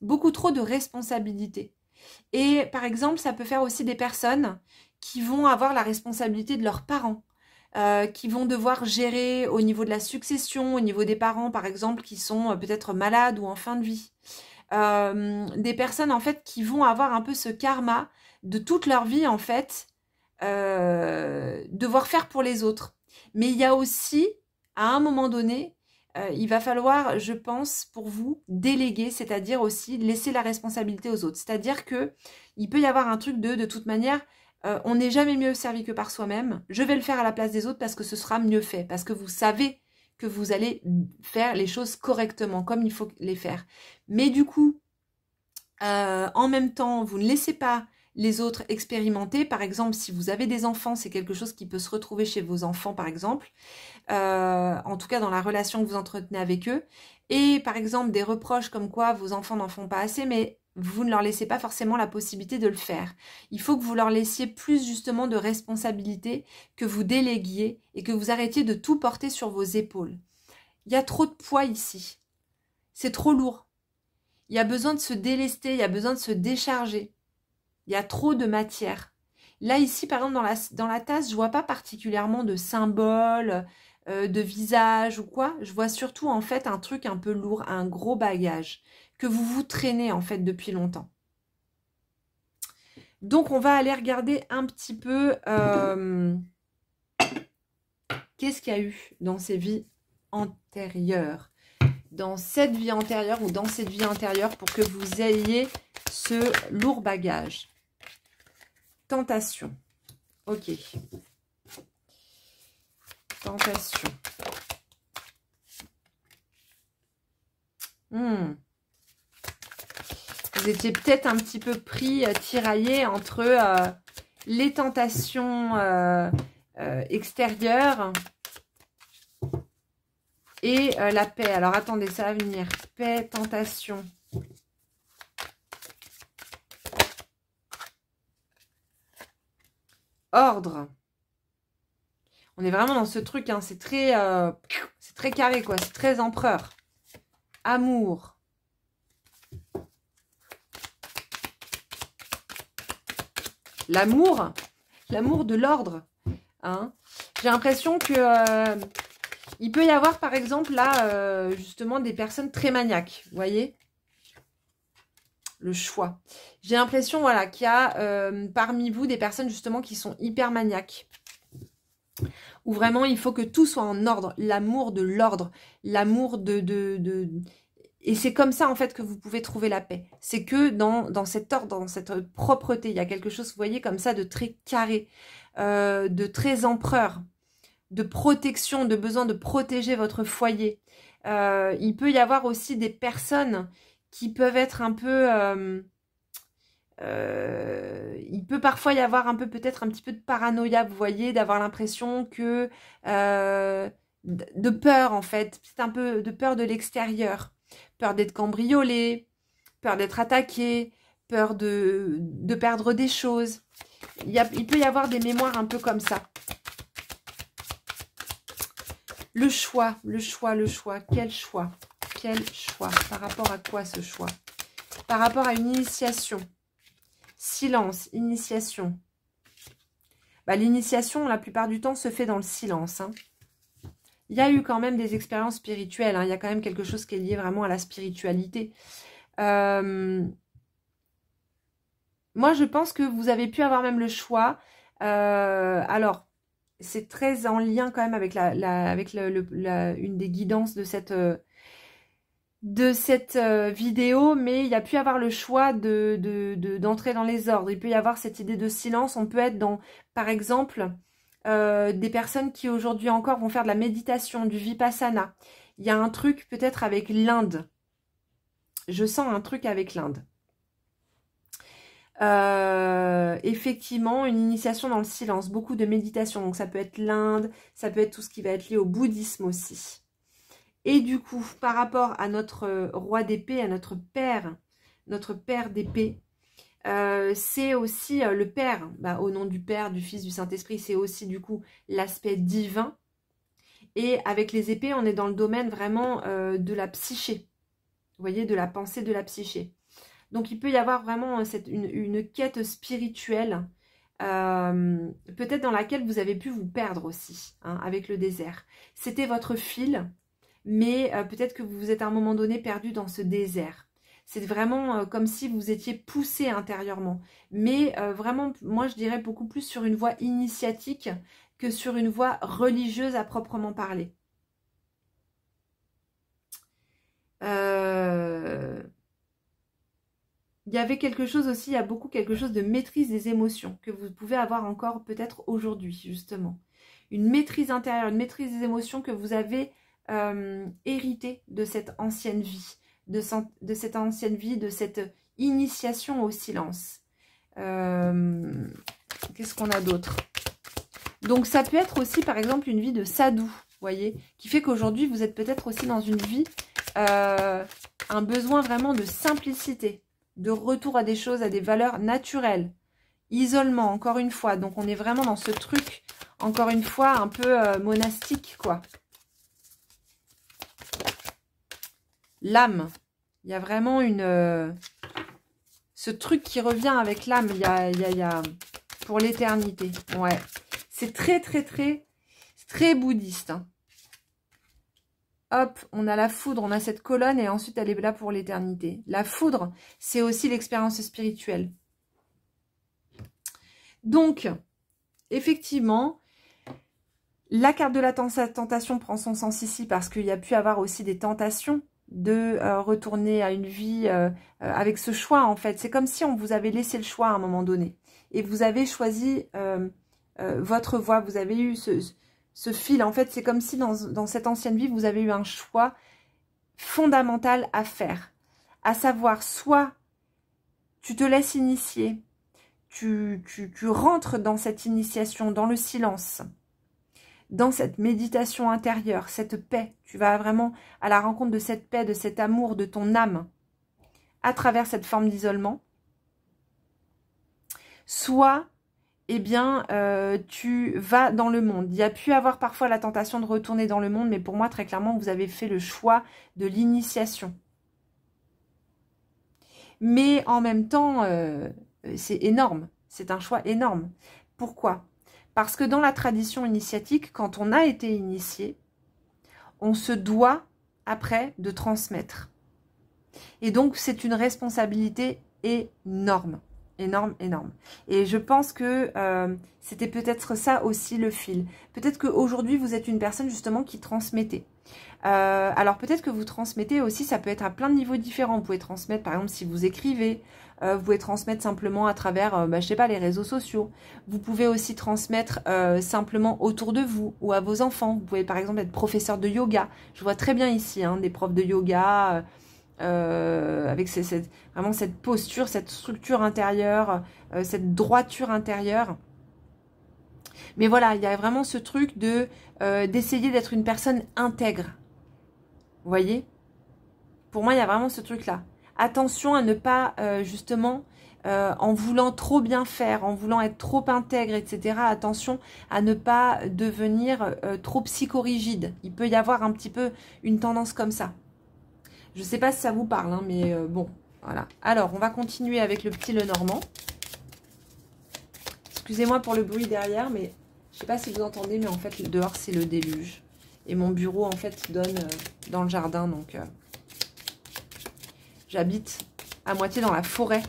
beaucoup trop de responsabilités. Et par exemple, ça peut faire aussi des personnes qui vont avoir la responsabilité de leurs parents, qui vont devoir gérer au niveau de la succession, au niveau des parents par exemple, qui sont peut-être malades ou en fin de vie. Des personnes en fait qui vont avoir un peu ce karma de toute leur vie en fait, devoir faire pour les autres. Mais il y a aussi, à un moment donné, il va falloir, je pense, pour vous, déléguer, c'est-à-dire aussi laisser la responsabilité aux autres. C'est-à-dire que il peut y avoir un truc de toute manière, on n'est jamais mieux servi que par soi-même. Je vais le faire à la place des autres parce que ce sera mieux fait, parce que vous savez que vous allez faire les choses correctement, comme il faut les faire. Mais du coup, en même temps, vous ne laissez pas les autres expérimenter. Par exemple, si vous avez des enfants, c'est quelque chose qui peut se retrouver chez vos enfants, par exemple. En tout cas, dans la relation que vous entretenez avec eux. Et par exemple, des reproches comme quoi vos enfants n'en font pas assez, mais vous ne leur laissez pas forcément la possibilité de le faire. Il faut que vous leur laissiez plus justement de responsabilité, que vous déléguiez et que vous arrêtiez de tout porter sur vos épaules. Il y a trop de poids ici. C'est trop lourd. Il y a besoin de se délester, il y a besoin de se décharger. Il y a trop de matière. Là, ici, par exemple, dans la tasse, je vois pas particulièrement de symboles, de visage ou quoi. Je vois surtout, en fait, un truc un peu lourd, un gros bagage que vous traînez, en fait, depuis longtemps. Donc, on va aller regarder un petit peu qu'est-ce qu'il y a eu dans ces vies antérieures. Dans cette vie antérieure ou dans cette vie antérieure pour que vous ayez ce lourd bagage. Tentation. Ok. Tentation. Vous étiez peut-être un petit peu pris, tiraillé entre les tentations extérieures et la paix. Alors, attendez, ça va venir. Paix, tentation. Ordre. On est vraiment dans ce truc, hein, c'est très carré, quoi. C'est très empereur. Amour. L'amour de l'ordre. Hein. J'ai l'impression que il peut y avoir, par exemple, là, justement, des personnes très maniaques. Vous voyez ? Le choix. J'ai l'impression, voilà, qu'il y a parmi vous des personnes, justement, qui sont hyper maniaques. Où vraiment, il faut que tout soit en ordre. L'amour de l'ordre. L'amour de... Et c'est comme ça, en fait, que vous pouvez trouver la paix. C'est que dans cet ordre, dans cette propreté, il y a quelque chose, vous voyez, comme ça, de très carré, de très empereur, de protection, de besoin de protéger votre foyer. Il peut y avoir aussi des personnes qui peuvent être un peu... il peut parfois y avoir un peu, peut-être un petit peu de paranoïa, vous voyez, d'avoir l'impression que... de peur, en fait, c'est un peu de peur de l'extérieur. Peur d'être cambriolé, peur d'être attaqué, peur de perdre des choses. Il peut y avoir des mémoires un peu comme ça. Le choix. Quel choix? Quel choix? Par rapport à quoi ce choix? Par rapport à une initiation. Silence, initiation. Bah, l'initiation, la plupart du temps, se fait dans le silence. Hein. Il y a eu quand même des expériences spirituelles. Hein. Il y a quand même quelque chose qui est lié vraiment à la spiritualité. Moi, je pense que vous avez pu avoir même le choix. Alors, c'est très en lien quand même avec une des guidances de cette vidéo, mais il y a pu avoir le choix d'entrer dans les ordres. Il peut y avoir cette idée de silence. On peut être dans, par exemple, des personnes qui aujourd'hui encore vont faire de la méditation, du vipassana. Il y a un truc peut-être avec l'Inde. Je sens un truc avec l'Inde. Effectivement, une initiation dans le silence, beaucoup de méditation. Donc ça peut être l'Inde, ça peut être tout ce qui va être lié au bouddhisme aussi. Et du coup, par rapport à notre roi d'épée, à notre père d'épée, c'est aussi le Père, au nom du Père, du Fils, du Saint-Esprit, c'est aussi du coup l'aspect divin. Et avec les épées, on est dans le domaine vraiment de la psyché. Vous voyez, de la pensée, de la psyché. Donc il peut y avoir vraiment une quête spirituelle, peut-être dans laquelle vous avez pu vous perdre aussi, hein, avec le désert. C'était votre fil, mais peut-être que vous vous êtes à un moment donné perdu dans ce désert. C'est vraiment comme si vous étiez poussé intérieurement. Mais vraiment, moi je dirais beaucoup plus sur une voie initiatique que sur une voie religieuse à proprement parler. Il y avait quelque chose aussi, il y a beaucoup quelque chose de maîtrise des émotions que vous pouvez avoir encore peut-être aujourd'hui, justement. Une maîtrise intérieure, une maîtrise des émotions que vous avez hérité de cette ancienne vie, de cette ancienne vie, de cette initiation au silence. Qu'est-ce qu'on a d'autre? Donc ça peut être aussi par exemple une vie de sadhu, vous voyez, qui fait qu'aujourd'hui vous êtes peut-être aussi dans une vie, un besoin vraiment de simplicité, de retour à des choses, à des valeurs naturelles, isolement encore une fois. Donc on est vraiment dans ce truc, encore une fois, un peu monastique quoi. L'âme, il y a vraiment ce truc qui revient avec l'âme, il y a pour l'éternité, ouais. C'est très bouddhiste. Hein. Hop, on a la foudre, on a cette colonne et ensuite elle est là pour l'éternité. La foudre, c'est aussi l'expérience spirituelle. Donc, effectivement, la carte de la tentation prend son sens ici parce qu'il y a pu avoir aussi des tentations de retourner à une vie avec ce choix en fait. C'est comme si on vous avait laissé le choix à un moment donné et vous avez choisi votre voie, vous avez eu ce fil. En fait, c'est comme si dans cette ancienne vie, vous avez eu un choix fondamental à faire. À savoir, soit tu te laisses initier, tu rentres dans cette initiation, dans le silence, dans cette méditation intérieure, cette paix. Tu vas vraiment à la rencontre de cette paix, de cet amour, de ton âme, à travers cette forme d'isolement. Soit eh bien, tu vas dans le monde. Il y a pu avoir parfois la tentation de retourner dans le monde, mais pour moi, très clairement, vous avez fait le choix de l'initiation. Mais en même temps, c'est énorme. C'est un choix énorme. Pourquoi? Parce que dans la tradition initiatique, quand on a été initié, on se doit, après, de transmettre. Et donc, c'est une responsabilité énorme. Énorme, énorme. Et je pense que c'était peut-être ça aussi le fil. Peut-être qu'aujourd'hui, vous êtes une personne justement qui transmettait. Alors peut-être que vous transmettez aussi, ça peut être à plein de niveaux différents. Vous pouvez transmettre, par exemple, si vous écrivez. Vous pouvez transmettre simplement à travers, je sais pas, les réseaux sociaux. Vous pouvez aussi transmettre simplement autour de vous ou à vos enfants. Vous pouvez par exemple être professeur de yoga. Je vois très bien ici hein, des profs de yoga... avec vraiment cette posture, cette structure intérieure, cette droiture intérieure. Mais voilà, il y a vraiment ce truc de d'essayer d'être une personne intègre. Vous voyez? Pour moi, il y a vraiment ce truc-là. Attention à ne pas, justement, en voulant trop bien faire, en voulant être trop intègre, etc. Attention à ne pas devenir trop psychorigide. Il peut y avoir un petit peu une tendance comme ça. Je ne sais pas si ça vous parle, hein, mais bon, voilà. Alors, on va continuer avec le petit Lenormand. Excusez-moi pour le bruit derrière, mais je ne sais pas si vous entendez, mais en fait, dehors, c'est le déluge. Et mon bureau, en fait, donne dans le jardin, donc j'habite à moitié dans la forêt.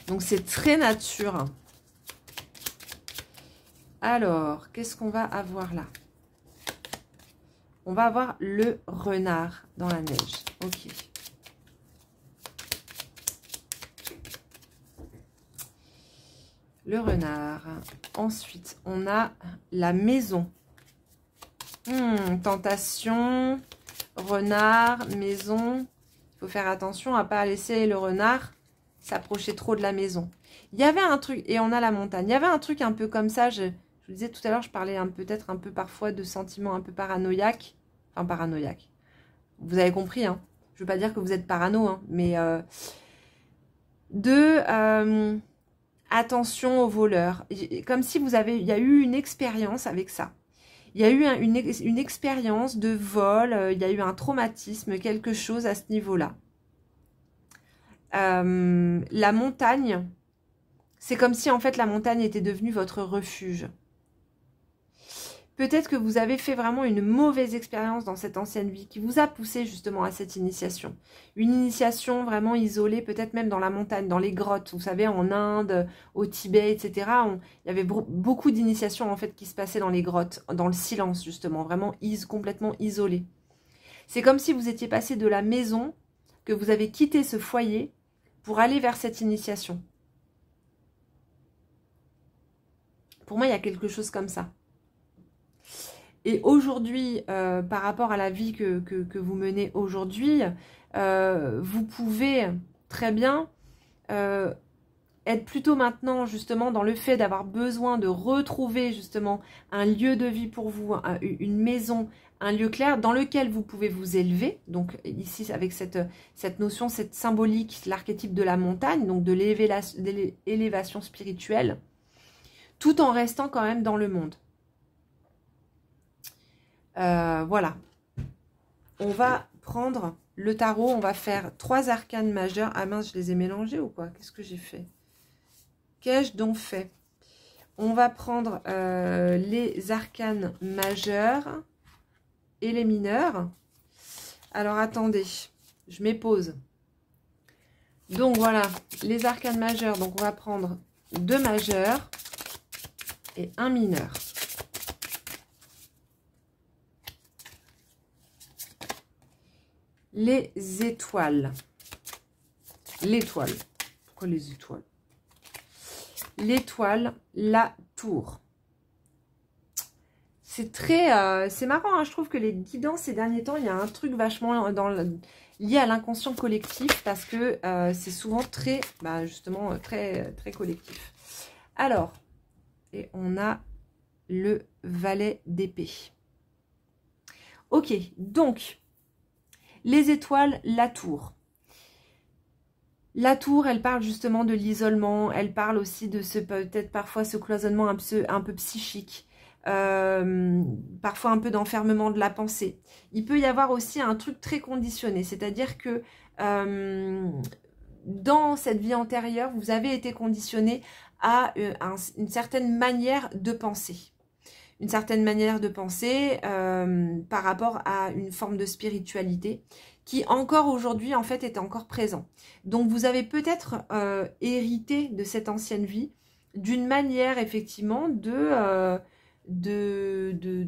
Donc, c'est très nature. Alors, qu'est-ce qu'on va avoir là ? On va avoir le renard dans la neige. Ok. Le renard. Ensuite, on a la maison. Tentation, renard, maison. Il faut faire attention à ne pas laisser le renard s'approcher trop de la maison. Il y avait un truc, et on a la montagne. Il y avait un truc un peu comme ça. Je vous disais tout à l'heure, je parlais peut-être un peu parfois de sentiments un peu paranoïaques. Enfin, paranoïaque. Vous avez compris, hein. Je ne veux pas dire que vous êtes parano, hein, mais de attention aux voleurs. Comme si il y a eu une expérience avec ça. Il y a eu une expérience de vol, il y a eu un traumatisme, quelque chose à ce niveau-là. La montagne, c'est comme si en fait la montagne était devenue votre refuge. Peut-être que vous avez fait vraiment une mauvaise expérience dans cette ancienne vie qui vous a poussé justement à cette initiation. Une initiation vraiment isolée, peut-être même dans la montagne, dans les grottes. Vous savez, en Inde, au Tibet, etc. Il y avait beaucoup d'initiations en fait qui se passaient dans les grottes, dans le silence justement, vraiment complètement isolé. C'est comme si vous étiez passé de la maison, que vous avez quitté ce foyer pour aller vers cette initiation. Pour moi, il y a quelque chose comme ça. Et aujourd'hui, par rapport à la vie que vous menez aujourd'hui, vous pouvez très bien être plutôt maintenant justement dans le fait d'avoir besoin de retrouver justement un lieu de vie pour vous, une maison, un lieu clair dans lequel vous pouvez vous élever. Donc ici avec cette notion, cette symbolique, l'archétype de la montagne, donc de l'élévation spirituelle, tout en restant quand même dans le monde. Voilà, on va prendre le tarot, on va faire 3 arcanes majeures. Ah mince, je les ai mélangés ou quoi? Qu'est-ce que j'ai fait? Qu'ai-je donc fait? On va prendre les arcanes majeures et les mineurs. Alors attendez, je m'épose. Donc voilà, les arcanes majeures, donc on va prendre 2 majeurs et 1 mineur. Les étoiles. L'étoile. Pourquoi les étoiles? L'étoile, la tour. C'est très... c'est marrant, hein, je trouve que les guidances ces derniers temps, il y a un truc vachement lié à l'inconscient collectif parce que c'est souvent très, justement, très collectif. Alors, et on a le valet d'épée. Ok, donc... Les étoiles, la tour. La tour, elle parle justement de l'isolement, elle parle aussi de peut-être parfois ce cloisonnement un peu psychique, parfois un peu d'enfermement de la pensée. Il peut y avoir aussi un truc très conditionné, c'est-à-dire que dans cette vie antérieure, vous avez été conditionné à une certaine manière de penser. Une certaine manière de penser par rapport à une forme de spiritualité qui encore aujourd'hui en fait est encore présent. Donc vous avez peut-être hérité de cette ancienne vie d'une manière effectivement de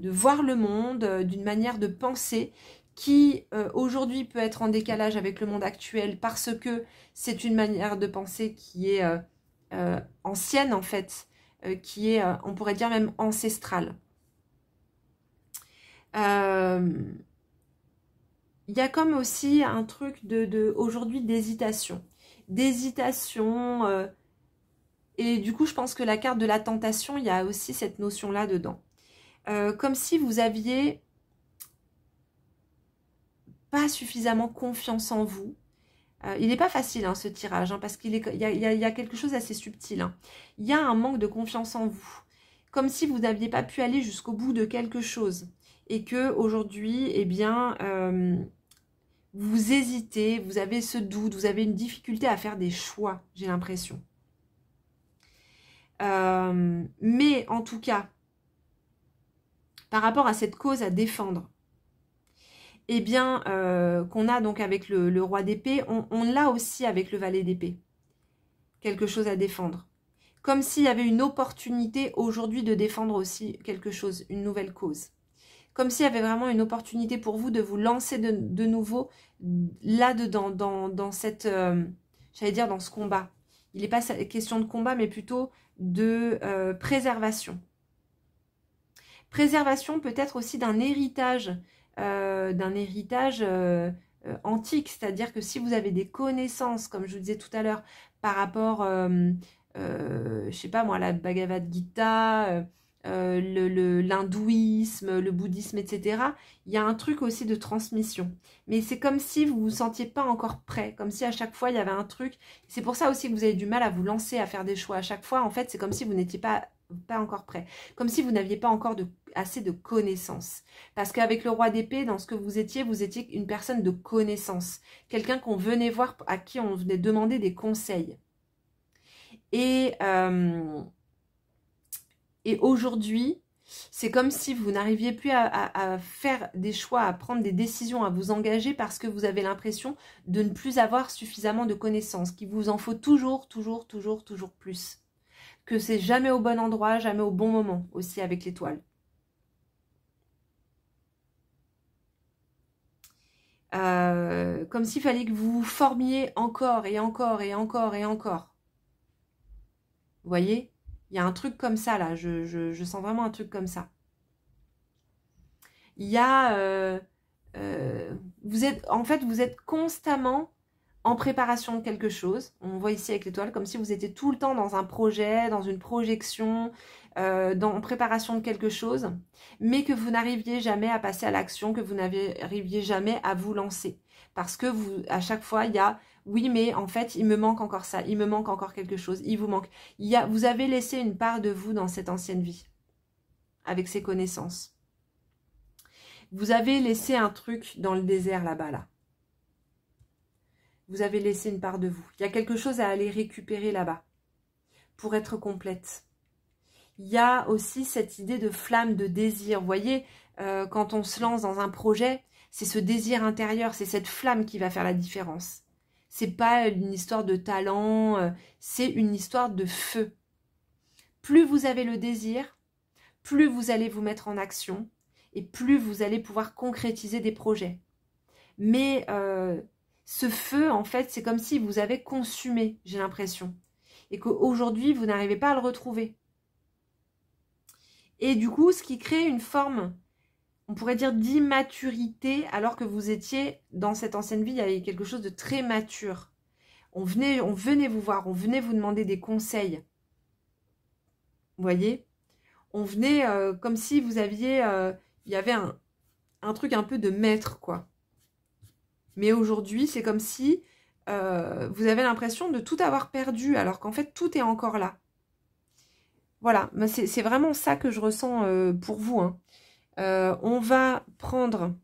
voir le monde, d'une manière de penser qui aujourd'hui peut être en décalage avec le monde actuel parce que c'est une manière de penser qui est ancienne en fait, qui est, on pourrait dire même ancestrale. Il y a comme aussi un truc aujourd'hui d'hésitation. D'hésitation. Et du coup, je pense que la carte de la tentation, il y a aussi cette notion-là dedans. Comme si vous aviez pas suffisamment confiance en vous. Il n'est pas facile hein, ce tirage, hein, parce qu'il y a quelque chose d'assez subtil. Hein. Il y a un manque de confiance en vous. Comme si vous n'aviez pas pu aller jusqu'au bout de quelque chose. Et que aujourd'hui, eh bien, vous hésitez, vous avez ce doute, vous avez une difficulté à faire des choix, j'ai l'impression. Mais en tout cas, par rapport à cette cause à défendre, eh bien, qu'on a donc avec le roi d'épée, on l'a aussi avec le valet d'épée. Quelque chose à défendre. Comme s'il y avait une opportunité aujourd'hui de défendre aussi quelque chose, une nouvelle cause. Comme s'il y avait vraiment une opportunité pour vous de vous lancer de nouveau là-dedans, dans cette, j'allais dire dans ce combat. Il n'est pas question de combat, mais plutôt de préservation. Préservation peut-être aussi d'un héritage antique, c'est-à-dire que si vous avez des connaissances, comme je vous disais tout à l'heure, par rapport, je sais pas moi, la Bhagavad Gita, l'hindouisme, le bouddhisme, etc. Il y a un truc aussi de transmission. Mais c'est comme si vous ne vous sentiez pas encore prêt, comme si à chaque fois il y avait un truc. C'est pour ça aussi que vous avez du mal à vous lancer, à faire des choix. À chaque fois, en fait, c'est comme si vous n'étiez pas encore prêt. Comme si vous n'aviez pas encore assez de connaissances. Parce qu'avec le roi d'épée, dans ce que vous étiez une personne de connaissance. Quelqu'un qu'on venait voir, à qui on venait demander des conseils. Et aujourd'hui, c'est comme si vous n'arriviez plus à faire des choix, à prendre des décisions, à vous engager parce que vous avez l'impression de ne plus avoir suffisamment de connaissances, qu'il vous en faut toujours plus. Que c'est jamais au bon endroit, jamais au bon moment aussi avec l'étoile. Comme s'il fallait que vous vous formiez encore et encore et encore et encore. Vous voyez ? Il y a un truc comme ça, là. Je sens vraiment un truc comme ça. Il y a... vous êtes constamment en préparation de quelque chose. On voit ici avec l'étoile, comme si vous étiez tout le temps dans un projet, dans une projection, en préparation de quelque chose, mais que vous n'arriviez jamais à passer à l'action, que vous n'arriviez jamais à vous lancer. Parce que à chaque fois, il y a... Oui, mais en fait, il me manque encore ça, il me manque encore quelque chose, il vous manque. Vous avez laissé une part de vous dans cette ancienne vie, avec ces connaissances. Vous avez laissé un truc dans le désert là-bas, là. Vous avez laissé une part de vous. Il y a quelque chose à aller récupérer là-bas, pour être complète. Il y a aussi cette idée de flamme, de désir. Vous voyez, quand on se lance dans un projet, c'est ce désir intérieur, c'est cette flamme qui va faire la différence. C'est pas une histoire de talent, c'est une histoire de feu. Plus vous avez le désir, plus vous allez vous mettre en action et plus vous allez pouvoir concrétiser des projets. Mais ce feu, en fait, c'est comme si vous avez consumé, j'ai l'impression. Et qu'aujourd'hui, vous n'arrivez pas à le retrouver. Et du coup, ce qui crée une forme, on pourrait dire d'immaturité, alors que vous étiez, dans cette ancienne vie, il y avait quelque chose de très mature. On venait vous voir, on venait vous demander des conseils. Vous voyez ? On venait comme si vous aviez... il y avait un truc un peu de maître, quoi. Mais aujourd'hui, c'est comme si vous avez l'impression de tout avoir perdu, alors qu'en fait, tout est encore là. Voilà, c'est vraiment ça que je ressens pour vous. Hein. On va prendre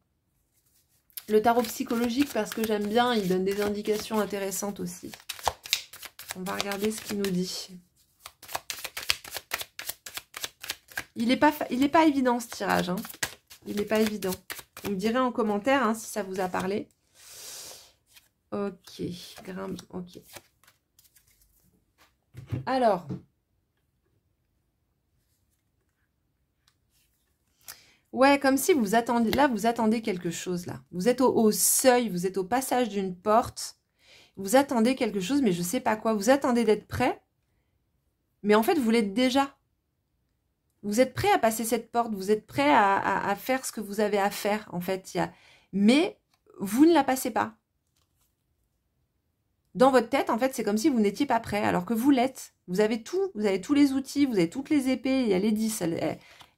le tarot psychologique parce que j'aime bien, il donne des indications intéressantes aussi. On va regarder ce qu'il nous dit. Il n'est pas évident ce tirage. Hein. Il n'est pas évident. Vous me direz en commentaire hein, si ça vous a parlé. Ok, ok. Alors, ouais, comme si vous attendez, là, vous attendez quelque chose, là. Vous êtes au seuil, vous êtes au passage d'une porte. Vous attendez quelque chose, mais je ne sais pas quoi. Vous attendez d'être prêt, mais en fait, vous l'êtes déjà. Vous êtes prêt à passer cette porte, vous êtes prêt à faire ce que vous avez à faire, en fait. Mais vous ne la passez pas. Dans votre tête, en fait, c'est comme si vous n'étiez pas prêt, alors que vous l'êtes. Vous avez tout, vous avez tous les outils, vous avez toutes les épées, il y a les 10.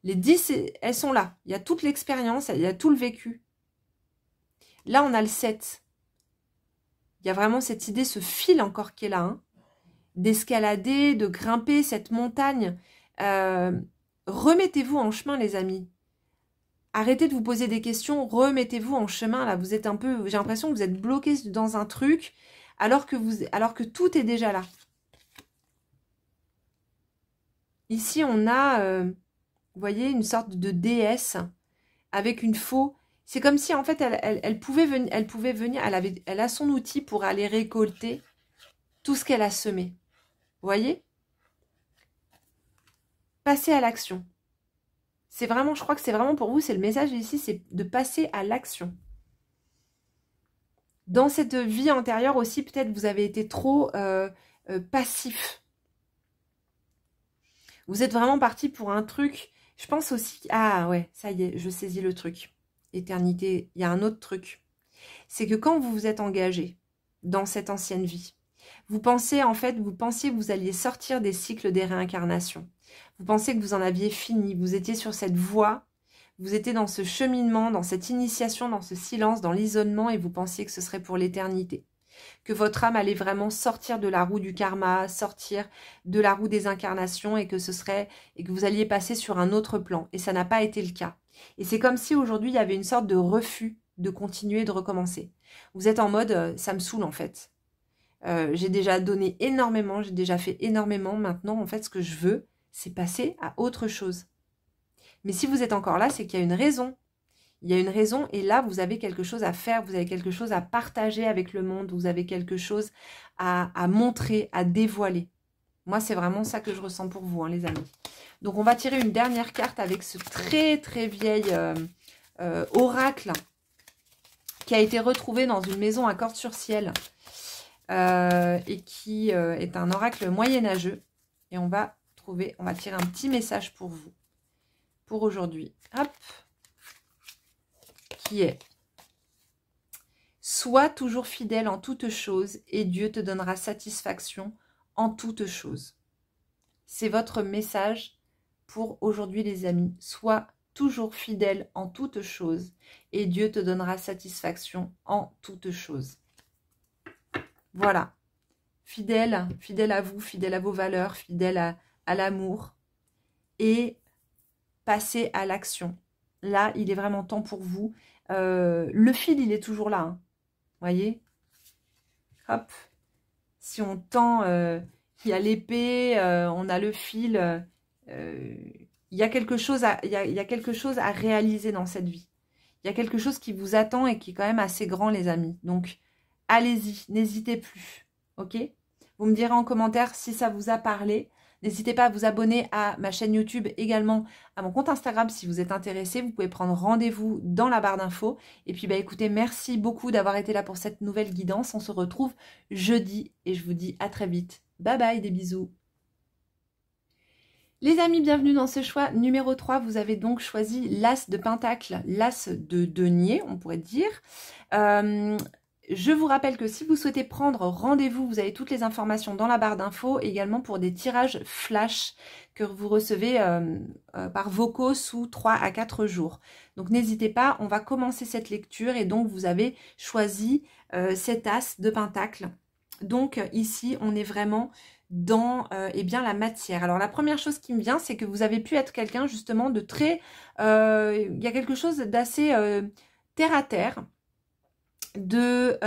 Les 10, elles sont là. Il y a toute l'expérience, il y a tout le vécu. Là, on a le 7. Il y a vraiment cette idée, ce fil encore qui est là, hein, d'escalader, de grimper cette montagne. Remettez-vous en chemin, les amis. Arrêtez de vous poser des questions, remettez-vous en chemin. Là, vous êtes un peu, j'ai l'impression que vous êtes bloqué dans un truc, alors que tout est déjà là. Ici, on a, vous voyez, une sorte de déesse avec une faux. C'est comme si, en fait, elle pouvait venir, elle a son outil pour aller récolter tout ce qu'elle a semé. Vous voyez? Passer à l'action. C'est vraiment, je crois que c'est vraiment pour vous, c'est le message ici, c'est de passer à l'action. Dans cette vie antérieure aussi, peut-être vous avez été trop passif. Vous êtes vraiment parti pour un truc. Je pense aussi... Ah ouais, ça y est, je saisis le truc. Éternité, il y a un autre truc. C'est que quand vous vous êtes engagé dans cette ancienne vie, vous pensiez que vous alliez sortir des cycles des réincarnations. Vous pensez que vous en aviez fini, vous étiez sur cette voie, vous étiez dans ce cheminement, dans cette initiation, dans ce silence, dans l'isolement, et vous pensiez que ce serait pour l'éternité. Que votre âme allait vraiment sortir de la roue du karma, sortir de la roue des incarnations, et que vous alliez passer sur un autre plan. Et ça n'a pas été le cas. Et c'est comme si aujourd'hui il y avait une sorte de refus de continuer, de recommencer. Vous êtes en mode ça me saoule en fait. J'ai déjà donné énormément, j'ai déjà fait énormément. Maintenant, en fait, ce que je veux, c'est passer à autre chose. Mais si vous êtes encore là, c'est qu'il y a une raison. Il y a une raison et là, vous avez quelque chose à faire, vous avez quelque chose à partager avec le monde, vous avez quelque chose à montrer, à dévoiler. Moi, c'est vraiment ça que je ressens pour vous, hein, les amis. Donc, on va tirer une dernière carte avec ce très, très vieil oracle qui a été retrouvé dans une maison à Cordes-sur-Ciel et qui est un oracle moyenâgeux. Et on va tirer un petit message pour vous, pour aujourd'hui. Hop, qui est: sois toujours fidèle en toutes choses et Dieu te donnera satisfaction en toutes choses. C'est votre message pour aujourd'hui, les amis. Sois toujours fidèle en toutes choses et Dieu te donnera satisfaction en toutes choses. Voilà. Fidèle, fidèle à vous, fidèle à vos valeurs, fidèle à l'amour et passez à l'action. Là, il est vraiment temps pour vous. Le fil, il est toujours là. Hein. Voyez? Hop. Si on tend, il y a l'épée, on a le fil. Il y a quelque chose il y a quelque chose à réaliser dans cette vie. Il y a quelque chose qui vous attend et qui est quand même assez grand, les amis. Donc, allez-y, n'hésitez plus. Ok? Vous me direz en commentaire si ça vous a parlé. N'hésitez pas à vous abonner à ma chaîne YouTube, également à mon compte Instagram si vous êtes intéressé. Vous pouvez prendre rendez-vous dans la barre d'infos. Et puis, écoutez, merci beaucoup d'avoir été là pour cette nouvelle guidance. On se retrouve jeudi et je vous dis à très vite. Bye bye, des bisous. Les amis, bienvenue dans ce choix numéro 3. Vous avez donc choisi l'as de pentacle, l'as de denier, on pourrait dire. Je vous rappelle que si vous souhaitez prendre rendez-vous, vous avez toutes les informations dans la barre d'infos, également pour des tirages flash que vous recevez par vocaux sous 3 à 4 jours. Donc n'hésitez pas, on va commencer cette lecture et donc vous avez choisi cet as de pentacle. Donc ici, on est vraiment dans eh bien, la matière. Alors la première chose qui me vient, c'est que vous avez pu être quelqu'un justement de très... il y a quelque chose d'assez terre à terre, de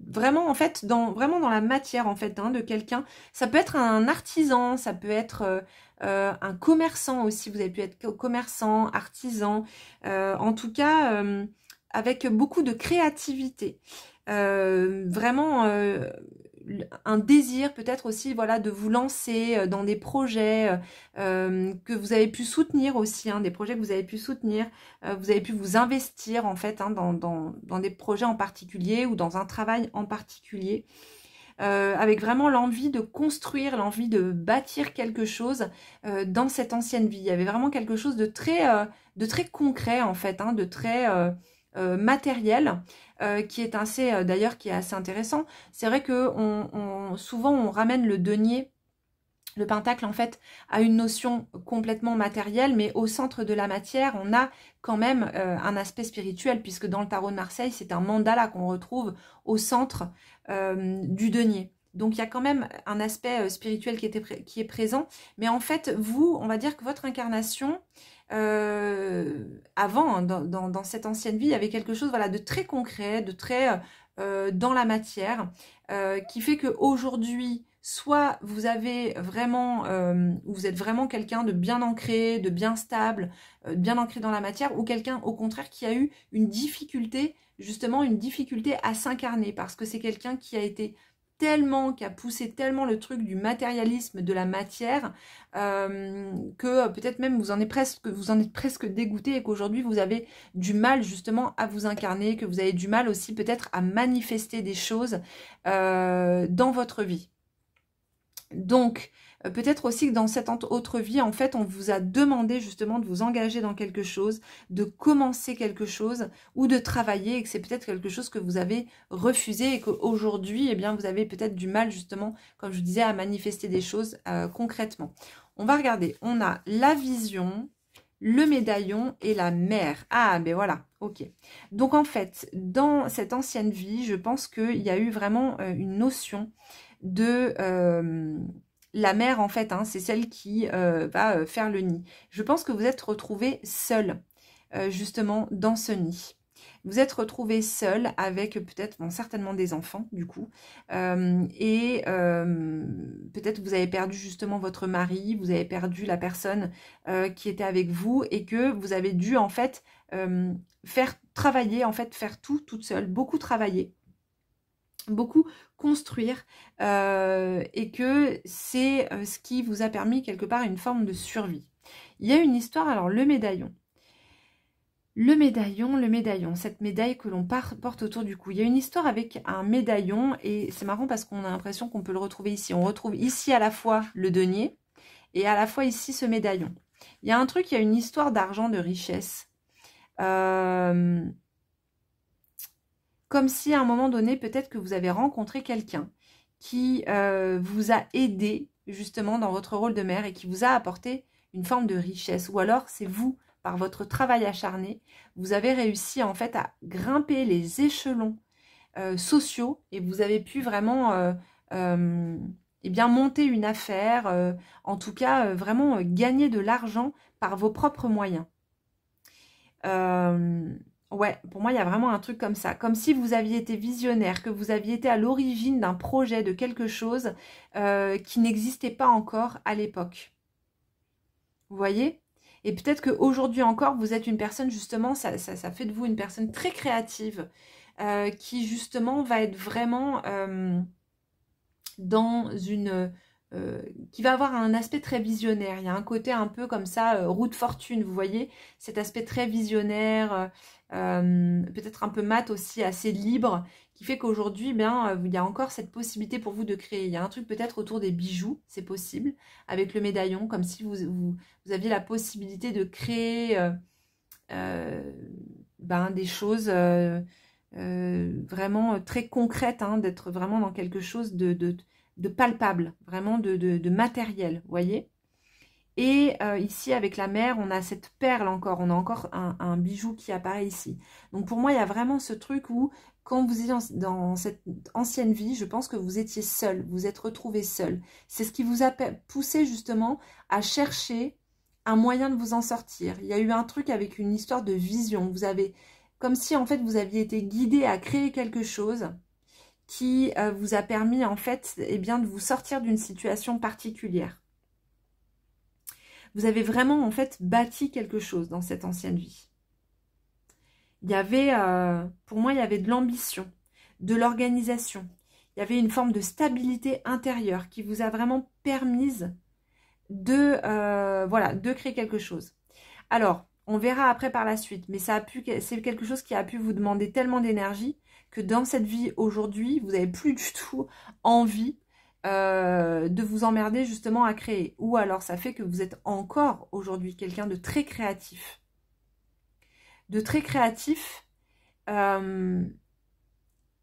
vraiment en fait vraiment dans la matière en fait, hein, de quelqu'un. Ça peut être un artisan, ça peut être un commerçant aussi. Vous avez pu être commerçant, artisan, en tout cas avec beaucoup de créativité, vraiment un désir peut-être aussi, voilà, de vous lancer dans des projets que vous avez pu soutenir aussi, hein, des projets que vous avez pu soutenir, vous avez pu vous investir en fait, hein, dans des projets en particulier ou dans un travail en particulier, avec vraiment l'envie de construire, l'envie de bâtir quelque chose dans cette ancienne vie. Il y avait vraiment quelque chose de très concret en fait, hein, de très matériel, qui est assez d'ailleurs qui est assez intéressant. C'est vrai que souvent on ramène le denier, le pentacle en fait, à une notion complètement matérielle, mais au centre de la matière, on a quand même un aspect spirituel, puisque dans le tarot de Marseille, c'est un mandala qu'on retrouve au centre du denier. Donc il y a quand même un aspect spirituel qui est présent, mais en fait, vous, on va dire que votre incarnation, avant, hein, dans cette ancienne vie, il y avait quelque chose, voilà, de très concret, de très dans la matière, qui fait qu'aujourd'hui, soit vous avez vraiment, vous êtes vraiment quelqu'un de bien ancré, de bien stable, bien ancré dans la matière, ou quelqu'un au contraire qui a eu une difficulté, justement une difficulté à s'incarner, parce que c'est quelqu'un qui a été qui a poussé tellement le truc du matérialisme, de la matière, que peut-être même vous en êtes presque dégoûté et qu'aujourd'hui vous avez du mal justement à vous incarner, que vous avez du mal aussi peut-être à manifester des choses dans votre vie. Donc, Peut-être aussi que dans cette autre vie, en fait, on vous a demandé justement de vous engager dans quelque chose, de commencer quelque chose ou de travailler et que c'est peut-être quelque chose que vous avez refusé et qu'aujourd'hui, eh bien, vous avez peut-être du mal justement, comme je vous disais, à manifester des choses concrètement. On va regarder, on a la vision, le médaillon et la mer. Ah, ben voilà, ok. Donc en fait, dans cette ancienne vie, je pense qu'il y a eu vraiment une notion de... la mère, en fait, hein, c'est celle qui va faire le nid. Je pense que vous êtes retrouvés seul, justement, dans ce nid. Vous êtes retrouvés seul avec peut-être, bon, certainement des enfants, du coup. Peut-être vous avez perdu justement votre mari, vous avez perdu la personne qui était avec vous et que vous avez dû, en fait, faire travailler, en fait, faire tout toute seule, beaucoup travailler. Beaucoup construire et que c'est ce qui vous a permis quelque part une forme de survie. Il y a une histoire, alors le médaillon, cette médaille que l'on porte autour du cou. Il y a une histoire avec un médaillon et c'est marrant parce qu'on a l'impression qu'on peut le retrouver ici. On retrouve ici à la fois le denier et à la fois ici ce médaillon. Il y a un truc, il y a une histoire d'argent, de richesse. Comme si à un moment donné, peut-être que vous avez rencontré quelqu'un qui vous a aidé justement dans votre rôle de mère et qui vous a apporté une forme de richesse. Ou alors c'est vous, par votre travail acharné, vous avez réussi en fait à grimper les échelons sociaux et vous avez pu vraiment eh bien, monter une affaire, en tout cas vraiment gagner de l'argent par vos propres moyens. Ouais, pour moi, il y a vraiment un truc comme ça. Comme si vous aviez été visionnaire, que vous aviez été à l'origine d'un projet, de quelque chose qui n'existait pas encore à l'époque. Vous voyez? Et peut-être qu'aujourd'hui encore, vous êtes une personne, justement, ça fait de vous une personne très créative, qui justement va être vraiment dans une... qui va avoir un aspect très visionnaire. Il y a un côté un peu comme ça, roue de fortune, vous voyez? Cet aspect très visionnaire, peut-être un peu mat aussi, assez libre, qui fait qu'aujourd'hui, bien, il y a encore cette possibilité pour vous de créer. Il y a un truc peut-être autour des bijoux, c'est possible, avec le médaillon, comme si vous aviez la possibilité de créer des choses vraiment très concrètes, hein, d'être vraiment dans quelque chose de palpable, vraiment de matériel, vous voyez. Et ici, avec la mer, on a cette perle encore, on a encore un bijou qui apparaît ici. Donc pour moi, il y a vraiment ce truc où, quand vous étiez dans cette ancienne vie, je pense que vous étiez seul, vous êtes retrouvé seul. C'est ce qui vous a poussé justement à chercher un moyen de vous en sortir. Il y a eu un truc avec une histoire de vision. Vous avez, comme si en fait vous aviez été guidé à créer quelque chose qui vous a permis en fait de vous sortir d'une situation particulière. Vous avez vraiment en fait bâti quelque chose dans cette ancienne vie. Il y avait, pour moi, il y avait de l'ambition, de l'organisation. Il y avait une forme de stabilité intérieure qui vous a vraiment permise de créer quelque chose. Alors, on verra après par la suite, mais c'est quelque chose qui a pu vous demander tellement d'énergie que dans cette vie aujourd'hui, vous n'avez plus du tout envie de vous emmerder justement à créer. Ou alors ça fait que vous êtes encore aujourd'hui quelqu'un de très créatif. De très créatif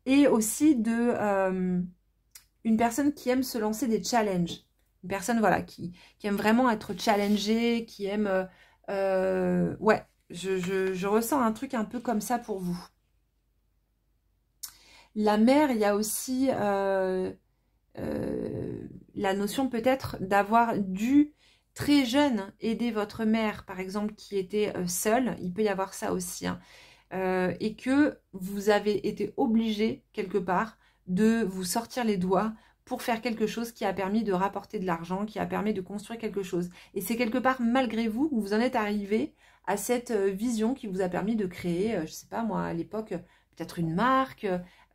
et aussi une personne qui aime se lancer des challenges. Une personne voilà, qui aime vraiment être challengée, qui aime... ouais, je ressens un truc un peu comme ça pour vous. La mer, il y a aussi la notion peut-être d'avoir dû très jeune aider votre mère, par exemple, qui était seule. Il peut y avoir ça aussi. Hein, et que vous avez été obligé, quelque part, de vous sortir les doigts pour faire quelque chose qui a permis de rapporter de l'argent, qui a permis de construire quelque chose. Et c'est quelque part, malgré vous, que vous en êtes arrivé à cette vision qui vous a permis de créer, je ne sais pas moi, à l'époque, peut-être une marque.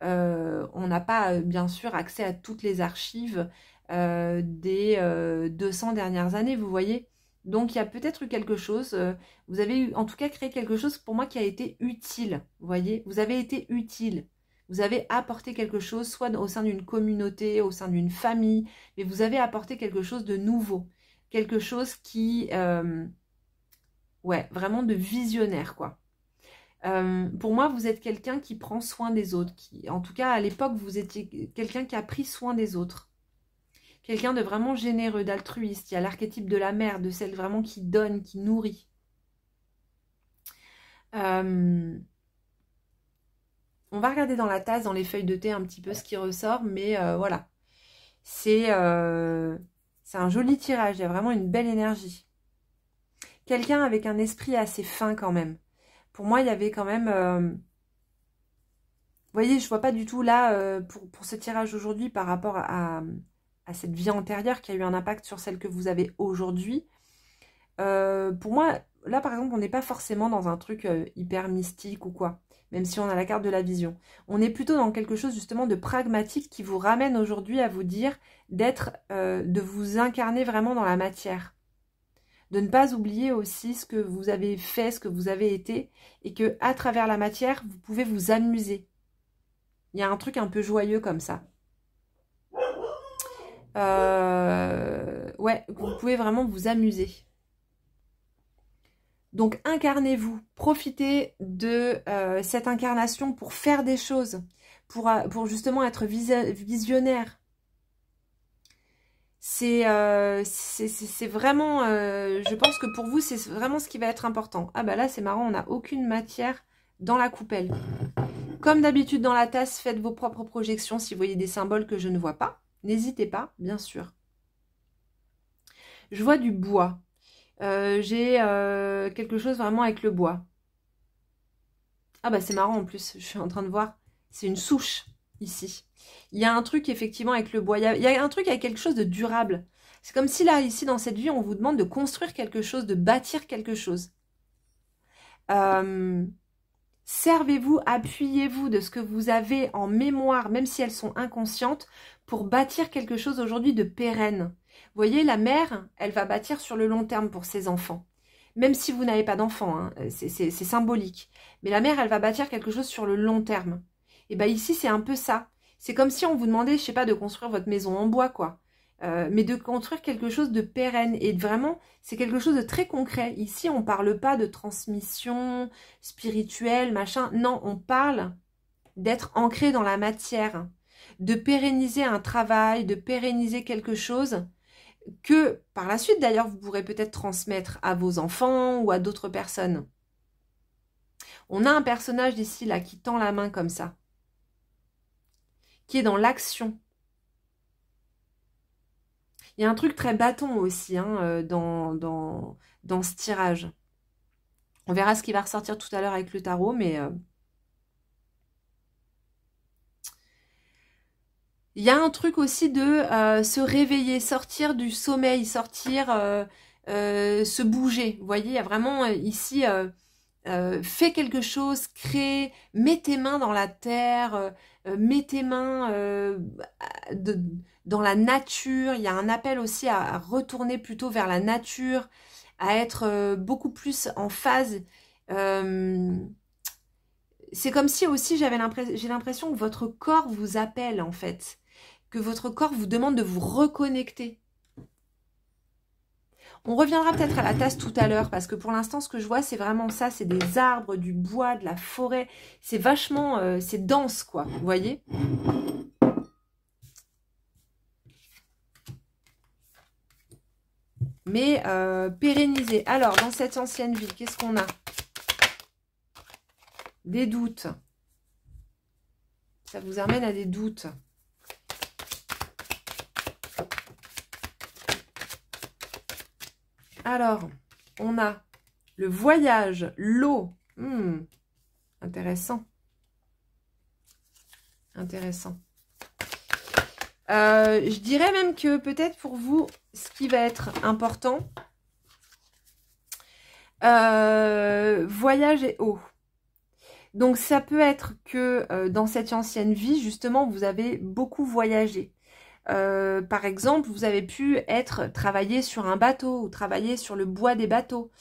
On n'a pas, bien sûr, accès à toutes les archives des 200 dernières années, vous voyez. Donc, il y a peut-être eu quelque chose, vous avez en tout cas créé quelque chose pour moi qui a été utile, vous voyez. Vous avez été utile. Vous avez apporté quelque chose, soit au sein d'une communauté, au sein d'une famille, mais vous avez apporté quelque chose de nouveau. Quelque chose qui... ouais, vraiment de visionnaire, quoi. Pour moi, vous êtes quelqu'un qui prend soin des autres. En tout cas, à l'époque, vous étiez quelqu'un qui a pris soin des autres. Quelqu'un de vraiment généreux, d'altruiste. Il y a l'archétype de la mère, de celle vraiment qui donne, qui nourrit. On va regarder dans la tasse, dans les feuilles de thé, un petit peu ce qui ressort. Mais voilà. C'est un joli tirage. Il y a vraiment une belle énergie. Quelqu'un avec un esprit assez fin quand même. Pour moi, il y avait quand même... vous voyez, je ne vois pas du tout là, pour ce tirage aujourd'hui, par rapport à cette vie antérieure qui a eu un impact sur celle que vous avez aujourd'hui. Pour moi, là, par exemple, on n'est pas forcément dans un truc hyper mystique ou quoi, même si on a la carte de la vision. On est plutôt dans quelque chose, justement, de pragmatique qui vous ramène aujourd'hui à vous dire de vous incarner vraiment dans la matière. De ne pas oublier aussi ce que vous avez fait, ce que vous avez été, et que à travers la matière, vous pouvez vous amuser. Il y a un truc un peu joyeux comme ça. Ouais, vous pouvez vraiment vous amuser. Donc, incarnez-vous. Profitez de cette incarnation pour faire des choses, pour justement être visionnaire. C'est vraiment, je pense que pour vous, c'est vraiment ce qui va être important. Ah bah là, c'est marrant, on n'a aucune matière dans la coupelle. Comme d'habitude dans la tasse, faites vos propres projections si vous voyez des symboles que je ne vois pas. N'hésitez pas, bien sûr. Je vois du bois. J'ai quelque chose vraiment avec le bois. Ah bah c'est marrant en plus, je suis en train de voir. C'est une souche ici. Il y a un truc effectivement avec le bois. Il y a un truc avec quelque chose de durable. C'est comme si là, ici, dans cette vie, on vous demande de construire quelque chose, de bâtir quelque chose. Servez-vous, appuyez-vous de ce que vous avez en mémoire, même si elles sont inconscientes, pour bâtir quelque chose aujourd'hui de pérenne. Vous voyez, la mère, elle va bâtir sur le long terme pour ses enfants. Même si vous n'avez pas d'enfants, hein, c'est symbolique. Mais la mère, elle va bâtir quelque chose sur le long terme. Et bien ici, c'est un peu ça. C'est comme si on vous demandait, je sais pas, de construire votre maison en bois, quoi. Mais de construire quelque chose de pérenne. Et vraiment, c'est quelque chose de très concret. Ici, on parle pas de transmission spirituelle, machin. Non, on parle d'être ancré dans la matière. De pérenniser un travail, de pérenniser quelque chose que, par la suite, d'ailleurs, vous pourrez peut-être transmettre à vos enfants ou à d'autres personnes. On a un personnage ici, là, qui tend la main comme ça. Qui est dans l'action. Il y a un truc très bâton aussi hein, dans ce tirage. On verra ce qui va ressortir tout à l'heure avec le tarot, mais... il y a un truc aussi de se réveiller, sortir du sommeil, sortir, se bouger. Vous voyez, il y a vraiment ici... fais quelque chose, crée, mets tes mains dans la terre, mets tes mains dans la nature. Il y a un appel aussi à retourner plutôt vers la nature, à être beaucoup plus en phase. C'est comme si aussi j'ai l'impression que votre corps vous appelle en fait, que votre corps vous demande de vous reconnecter. On reviendra peut-être à la tasse tout à l'heure, parce que pour l'instant, ce que je vois, c'est vraiment ça. C'est des arbres, du bois, de la forêt. C'est vachement... c'est dense, quoi. Vous voyez ? Mais pérenniser. Alors, dans cette ancienne vie, qu'est-ce qu'on a ? Des doutes. Ça vous amène à des doutes. Alors, on a le voyage, l'eau. Intéressant. Intéressant. Je dirais même que peut-être pour vous, ce qui va être important, voyage et eau. Donc, ça peut être que dans cette ancienne vie, justement, vous avez beaucoup voyagé. Par exemple, vous avez pu travailler sur un bateau ou travailler sur le bois des bateaux.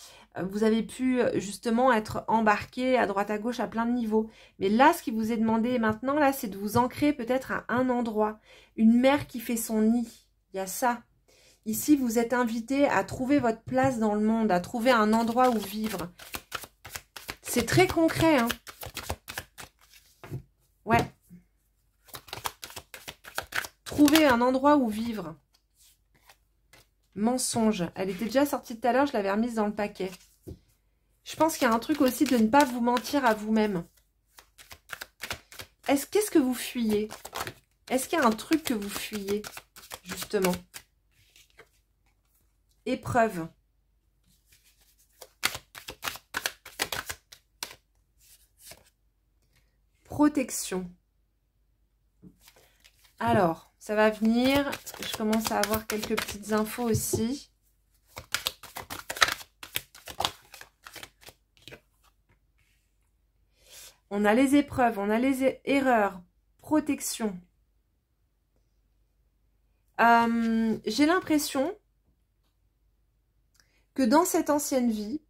vous avez pu justement être embarqué à droite à gauche à plein de niveaux. Mais là, ce qui vous est demandé maintenant, là, c'est de vous ancrer peut-être à un endroit. Une mère qui fait son nid, il y a ça. Ici, vous êtes invité à trouver votre place dans le monde, à trouver un endroit où vivre. C'est très concret, hein. Ouais. Trouver un endroit où vivre. Mensonge. Elle était déjà sortie tout à l'heure, je l'avais remise dans le paquet. Je pense qu'il y a un truc aussi de ne pas vous mentir à vous-même. Qu'est-ce que vous fuyez? Est-ce qu'il y a un truc que vous fuyez, justement? Épreuve. Protection. Alors, ça va venir. Je commence à avoir quelques petites infos aussi. On a les épreuves, on a les erreurs, protection. J'ai l'impression que dans cette ancienne vie,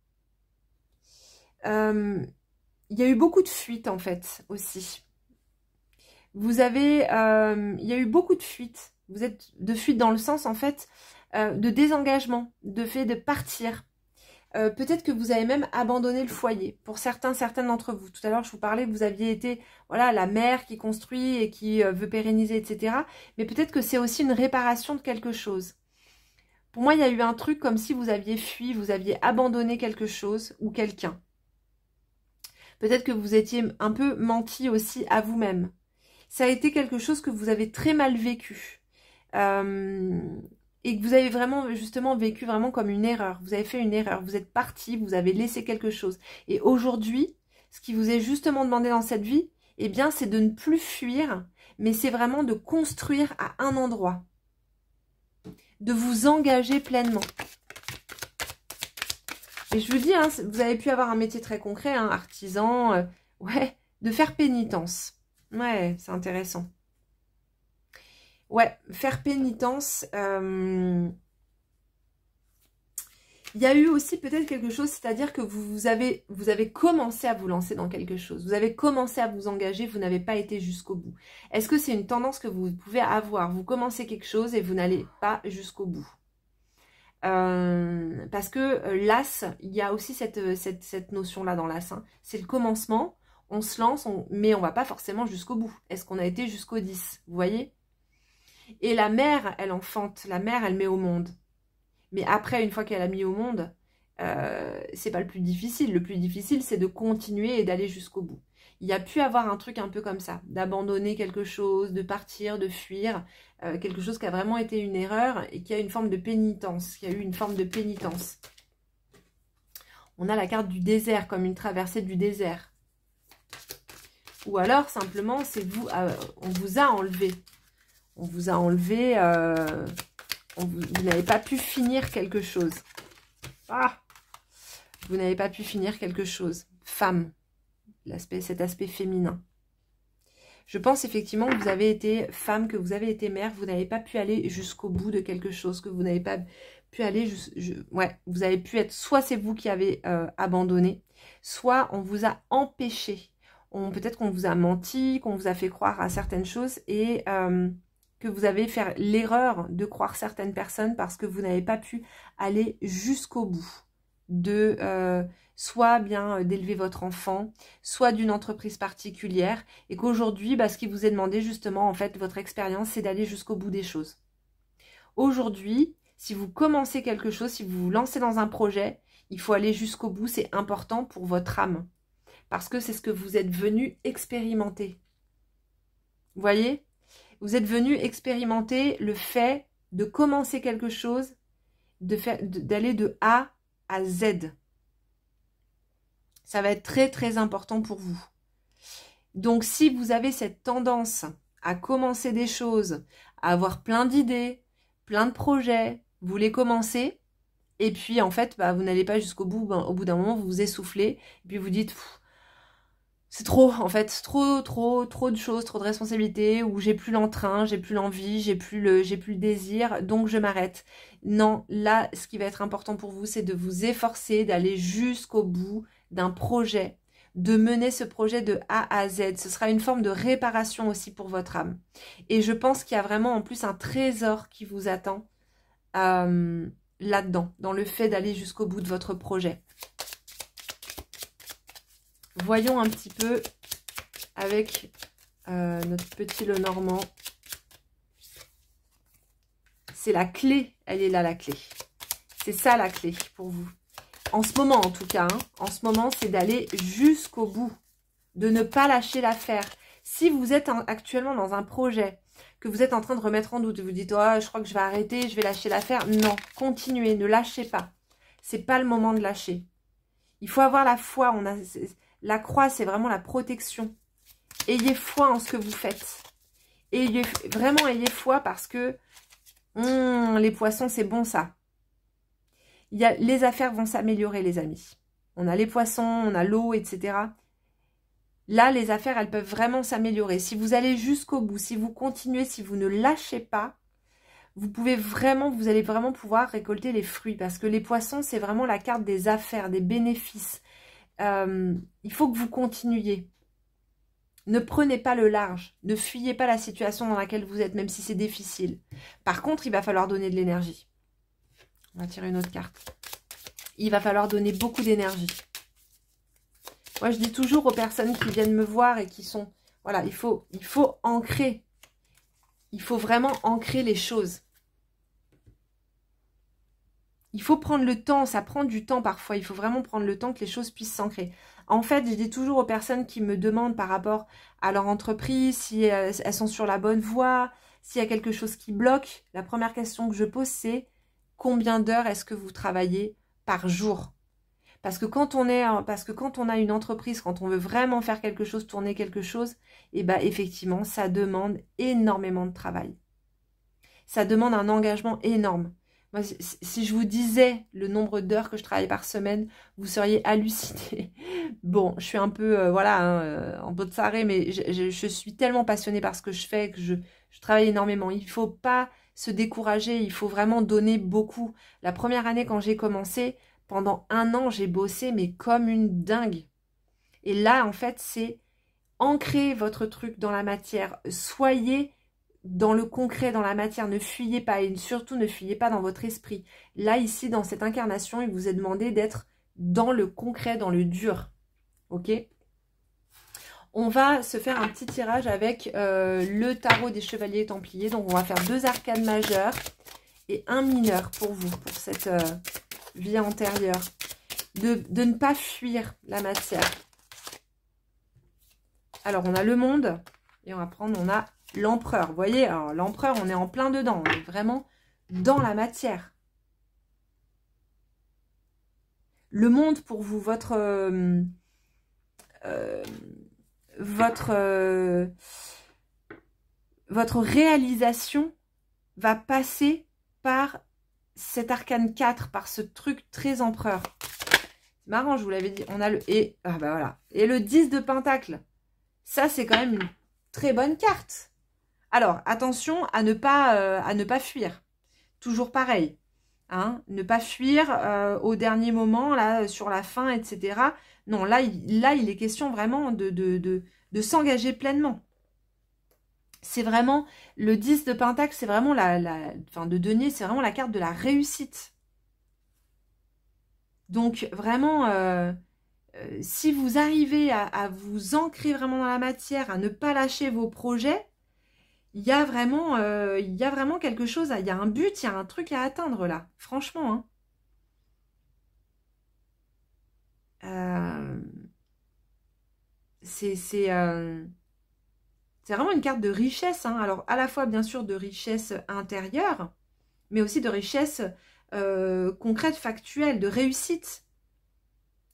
il y a eu beaucoup de fuites en fait aussi. Vous avez, il y a eu beaucoup de fuites. Vous êtes de fuite dans le sens en fait de désengagement, de fait de partir. Peut-être que vous avez même abandonné le foyer pour certaines d'entre vous. Tout à l'heure, je vous parlais que vous aviez été voilà, la mère qui construit et qui veut pérenniser, etc. Mais peut-être que c'est aussi une réparation de quelque chose. Pour moi, il y a eu un truc comme si vous aviez fui, vous aviez abandonné quelque chose ou quelqu'un. Peut-être que vous étiez un peu menti aussi à vous-même. Ça a été quelque chose que vous avez très mal vécu. Et que vous avez vraiment, justement, vécu vraiment comme une erreur. Vous avez fait une erreur. Vous êtes parti, vous avez laissé quelque chose. Et aujourd'hui, ce qui vous est justement demandé dans cette vie, eh bien, c'est de ne plus fuir, mais c'est vraiment de construire à un endroit. De vous engager pleinement. Et je vous dis, hein, vous avez pu avoir un métier très concret, hein, artisan, ouais, de faire pénitence. Ouais, c'est intéressant. Ouais, faire pénitence. Il y a eu aussi peut-être quelque chose, c'est-à-dire que vous avez commencé à vous lancer dans quelque chose. Vous avez commencé à vous engager, vous n'avez pas été jusqu'au bout. Est-ce que c'est une tendance que vous pouvez avoir? Vous commencez quelque chose et vous n'allez pas jusqu'au bout. Parce que l'as, il y a aussi cette notion-là dans l'as. Hein. C'est le commencement, on se lance, mais on ne va pas forcément jusqu'au bout. Est-ce qu'on a été jusqu'au 10? Vous voyez? Et la mère, elle enfante, la mère, elle met au monde. Mais après, une fois qu'elle a mis au monde, c'est pas le plus difficile. Le plus difficile, c'est de continuer et d'aller jusqu'au bout. Il y a pu avoir un truc un peu comme ça, d'abandonner quelque chose, de partir, de fuir, quelque chose qui a vraiment été une erreur et qui a une forme de pénitence, qui a eu une forme de pénitence. On a la carte du désert, comme une traversée du désert. Ou alors, simplement, c'est vous, on vous a enlevé. On vous a enlevé, vous n'avez pas pu finir quelque chose. Ah, vous n'avez pas pu finir quelque chose. Femme, cet aspect féminin. Je pense effectivement que vous avez été femme, que vous avez été mère, vous n'avez pas pu aller jusqu'au bout de quelque chose, que vous n'avez pas pu aller, ouais, vous avez pu être, soit c'est vous qui avez abandonné, soit on vous a empêché. Peut-être qu'on vous a menti, qu'on vous a fait croire à certaines choses et que vous avez fait l'erreur de croire certaines personnes parce que vous n'avez pas pu aller jusqu'au bout de soit bien d'élever votre enfant, soit d'une entreprise particulière, et qu'aujourd'hui, ce qui vous est demandé justement, en fait, votre expérience, c'est d'aller jusqu'au bout des choses. Aujourd'hui, si vous commencez quelque chose, si vous vous lancez dans un projet, il faut aller jusqu'au bout, c'est important pour votre âme, parce que c'est ce que vous êtes venu expérimenter. Vous voyez ? Vous êtes venu expérimenter le fait de commencer quelque chose, d'aller de A à Z. Ça va être très très important pour vous. Donc si vous avez cette tendance à commencer des choses, à avoir plein d'idées, plein de projets, vous les commencez, et puis en fait vous n'allez pas jusqu'au bout, au bout d'un moment vous vous essoufflez, et puis vous dites c'est trop, en fait, trop de choses, trop de responsabilités, où j'ai plus l'entrain, j'ai plus l'envie, j'ai plus le désir, donc je m'arrête. Non, là, ce qui va être important pour vous, c'est de vous efforcer, d'aller jusqu'au bout d'un projet, de mener ce projet de A à Z. Ce sera une forme de réparation aussi pour votre âme. Et je pense qu'il y a vraiment en plus un trésor qui vous attend là-dedans, dans le fait d'aller jusqu'au bout de votre projet. Voyons un petit peu avec notre petit Lenormand. C'est la clé, elle est là la clé. C'est ça la clé pour vous. En ce moment en tout cas, hein, en ce moment c'est d'aller jusqu'au bout, de ne pas lâcher l'affaire. Si vous êtes actuellement dans un projet que vous êtes en train de remettre en doute, vous dites oh, je crois que je vais arrêter, je vais lâcher l'affaire. Non, continuez, ne lâchez pas. C'est pas le moment de lâcher. Il faut avoir la foi. La croix, c'est vraiment la protection. Ayez foi en ce que vous faites. Vraiment, ayez foi parce que les poissons, c'est bon ça. Les affaires vont s'améliorer, les amis. On a les poissons, on a l'eau, etc. Là, les affaires, elles peuvent vraiment s'améliorer. Si vous allez jusqu'au bout, si vous continuez, si vous ne lâchez pas, vous allez vraiment pouvoir récolter les fruits. Parce que les poissons, c'est vraiment la carte des affaires, des bénéfices. Il faut que vous continuiez. Ne prenez pas le large. Ne fuyez pas la situation dans laquelle vous êtes, même si c'est difficile. Par contre, il va falloir donner de l'énergie. On va tirer une autre carte. Il va falloir donner beaucoup d'énergie. Moi, je dis toujours aux personnes qui viennent me voir et qui sont... Voilà, il faut ancrer. Il faut vraiment ancrer les choses. Il faut prendre le temps, ça prend du temps parfois. Il faut vraiment prendre le temps que les choses puissent s'ancrer. En fait, je dis toujours aux personnes qui me demandent par rapport à leur entreprise, si elles sont sur la bonne voie, s'il y a quelque chose qui bloque. La première question que je pose, c'est combien d'heures est-ce que vous travaillez par jour ? Parce que quand on a une entreprise, quand on veut vraiment faire quelque chose, tourner quelque chose, et ben effectivement, ça demande énormément de travail. Ça demande un engagement énorme. Moi, si je vous disais le nombre d'heures que je travaille par semaine, vous seriez hallucinés. Bon, je suis un peu, en beau de sarré, mais je suis tellement passionnée par ce que je fais que je travaille énormément. Il ne faut pas se décourager, il faut vraiment donner beaucoup. La première année, quand j'ai commencé, pendant 1 an, j'ai bossé, mais comme une dingue. Et là, en fait, c'est ancrer votre truc dans la matière. Soyez dans le concret, dans la matière, ne fuyez pas et surtout ne fuyez pas dans votre esprit. Là, ici, dans cette incarnation, il vous est demandé d'être dans le concret, dans le dur. Ok ? On va se faire un petit tirage avec le tarot des chevaliers templiers. Donc, on va faire 2 arcanes majeures et 1 mineur pour vous, pour cette vie antérieure. De ne pas fuir la matière. Alors, on a le monde et on a l'empereur. Vous voyez, alors l'empereur, on est en plein dedans. On est vraiment dans la matière. Le monde pour vous, votre réalisation va passer par cet arcane 4, par ce truc très empereur. C'est marrant, je vous l'avais dit. On a et le 10 de pentacle. Ça, c'est quand même une très bonne carte. Alors, attention à ne pas fuir. Toujours pareil. Hein, ne pas fuir au dernier moment, là, sur la fin, etc. Non, là, il est question vraiment de s'engager pleinement. C'est vraiment, le 10 de pentacle, c'est vraiment de denier, c'est vraiment la carte de la réussite. Donc, vraiment, si vous arrivez à vous ancrer vraiment dans la matière, à ne pas lâcher vos projets, il y a vraiment quelque chose, il y a un but, il y a un truc à atteindre là, franchement. Hein. C'est vraiment une carte de richesse. Hein. Alors, à la fois, bien sûr, de richesse intérieure, mais aussi de richesse concrète, factuelle, de réussite,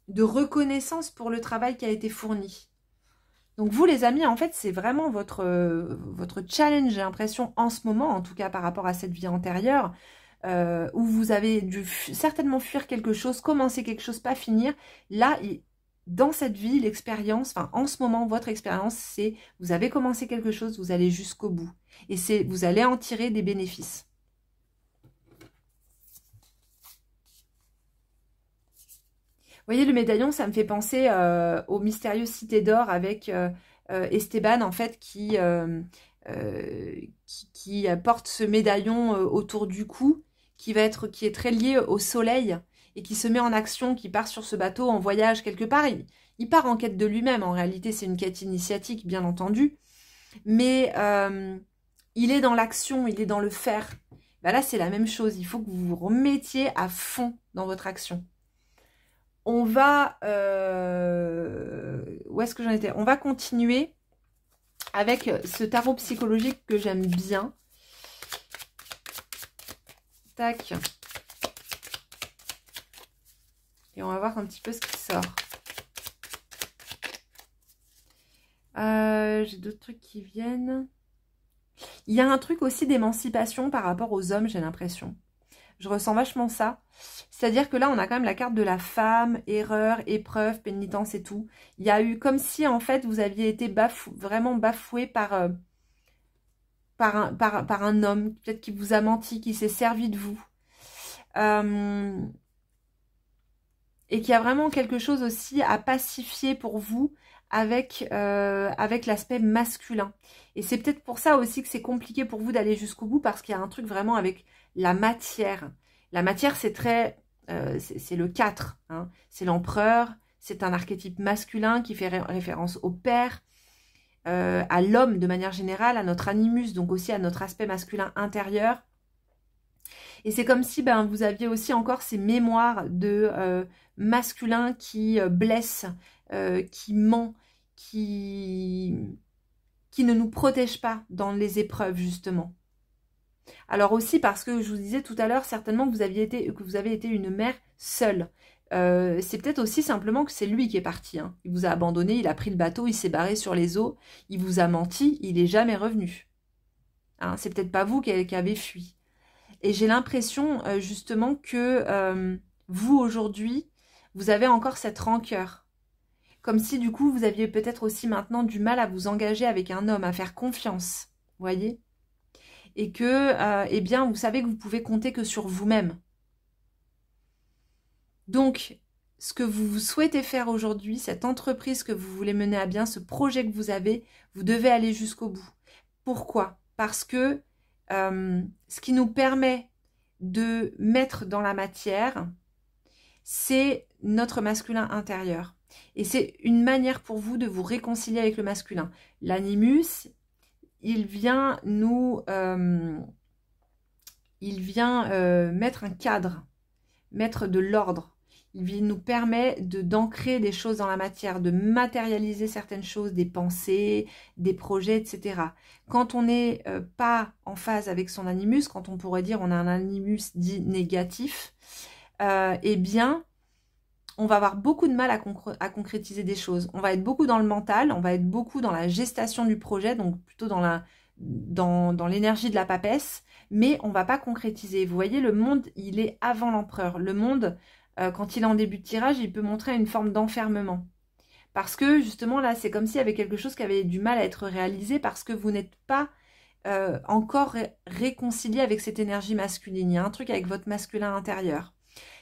de reconnaissance pour le travail qui a été fourni. Donc vous les amis, en fait, c'est vraiment votre challenge, j'ai l'impression, en ce moment, en tout cas par rapport à cette vie antérieure, où vous avez dû certainement fuir quelque chose, commencer quelque chose, pas finir. Là, dans cette vie, l'expérience, enfin en ce moment, votre expérience, c'est vous avez commencé quelque chose, vous allez jusqu'au bout. Et vous allez en tirer des bénéfices. Vous voyez, le médaillon, ça me fait penser aux mystérieuses cités d'or avec Esteban, en fait, qui porte ce médaillon autour du cou, qui est très lié au soleil et qui se met en action, qui part sur ce bateau en voyage quelque part. Il part en quête de lui-même. En réalité, c'est une quête initiatique, bien entendu. Mais il est dans l'action, il est dans le faire. Ben là, c'est la même chose. Il faut que vous vous remettiez à fond dans votre action. On va... où est-ce que j'en étais? On va continuer avec ce tarot psychologique que j'aime bien. Tac. Et on va voir un petit peu ce qui sort. J'ai d'autres trucs qui viennent. Il y a un truc aussi d'émancipation par rapport aux hommes, j'ai l'impression. Je ressens vachement ça. C'est-à-dire que là, on a quand même la carte de la femme, erreur, épreuve, pénitence et tout. Il y a eu comme si, en fait, vous aviez été vraiment bafoué par un homme, peut-être qui vous a menti, qui s'est servi de vous. Et qui a vraiment quelque chose aussi à pacifier pour vous avec l'aspect masculin. Et c'est peut-être pour ça aussi que c'est compliqué pour vous d'aller jusqu'au bout, parce qu'il y a un truc vraiment avec la matière. La matière, c'est très... c'est le 4. Hein. C'est l'empereur, c'est un archétype masculin qui fait référence au père, à l'homme de manière générale, à notre animus, donc aussi à notre aspect masculin intérieur. Et c'est comme si vous aviez aussi encore ces mémoires de masculin qui blesse, qui ment, qui ne nous protège pas dans les épreuves, justement. Alors aussi parce que je vous disais tout à l'heure, certainement que vous avez été une mère seule. C'est peut-être aussi simplement que c'est lui qui est parti. Hein. Il vous a abandonné, il a pris le bateau, il s'est barré sur les eaux, il vous a menti, il n'est jamais revenu. Hein, c'est peut-être pas vous qui avez fui. Et j'ai l'impression justement que vous aujourd'hui, vous avez encore cette rancœur. Comme si du coup vous aviez peut-être aussi maintenant du mal à vous engager avec un homme, à faire confiance. Vous voyez ? Et que, eh bien, vous savez que vous pouvez compter que sur vous-même. Donc, ce que vous souhaitez faire aujourd'hui, cette entreprise que vous voulez mener à bien, ce projet que vous avez, vous devez aller jusqu'au bout. Pourquoi? Parce que ce qui nous permet de mettre dans la matière, c'est notre masculin intérieur. Et c'est une manière pour vous de vous réconcilier avec le masculin. L'animus, il vient nous... mettre un cadre, mettre de l'ordre. Il nous permet d'ancrer des choses dans la matière, de matérialiser certaines choses, des pensées, des projets, etc. Quand on n'est pas en phase avec son animus, quand on pourrait dire on a un animus dit négatif, eh bien, on va avoir beaucoup de mal à concrétiser des choses. On va être beaucoup dans le mental, on va être beaucoup dans la gestation du projet, donc plutôt dans l'énergie de la papesse, mais on ne va pas concrétiser. Vous voyez, le monde, il est avant l'empereur. Le monde, quand il est en début de tirage, il peut montrer une forme d'enfermement. Parce que, justement, là, c'est comme s'il y avait quelque chose qui avait du mal à être réalisé parce que vous n'êtes pas encore réconcilié avec cette énergie masculine. Il y a un truc avec votre masculin intérieur.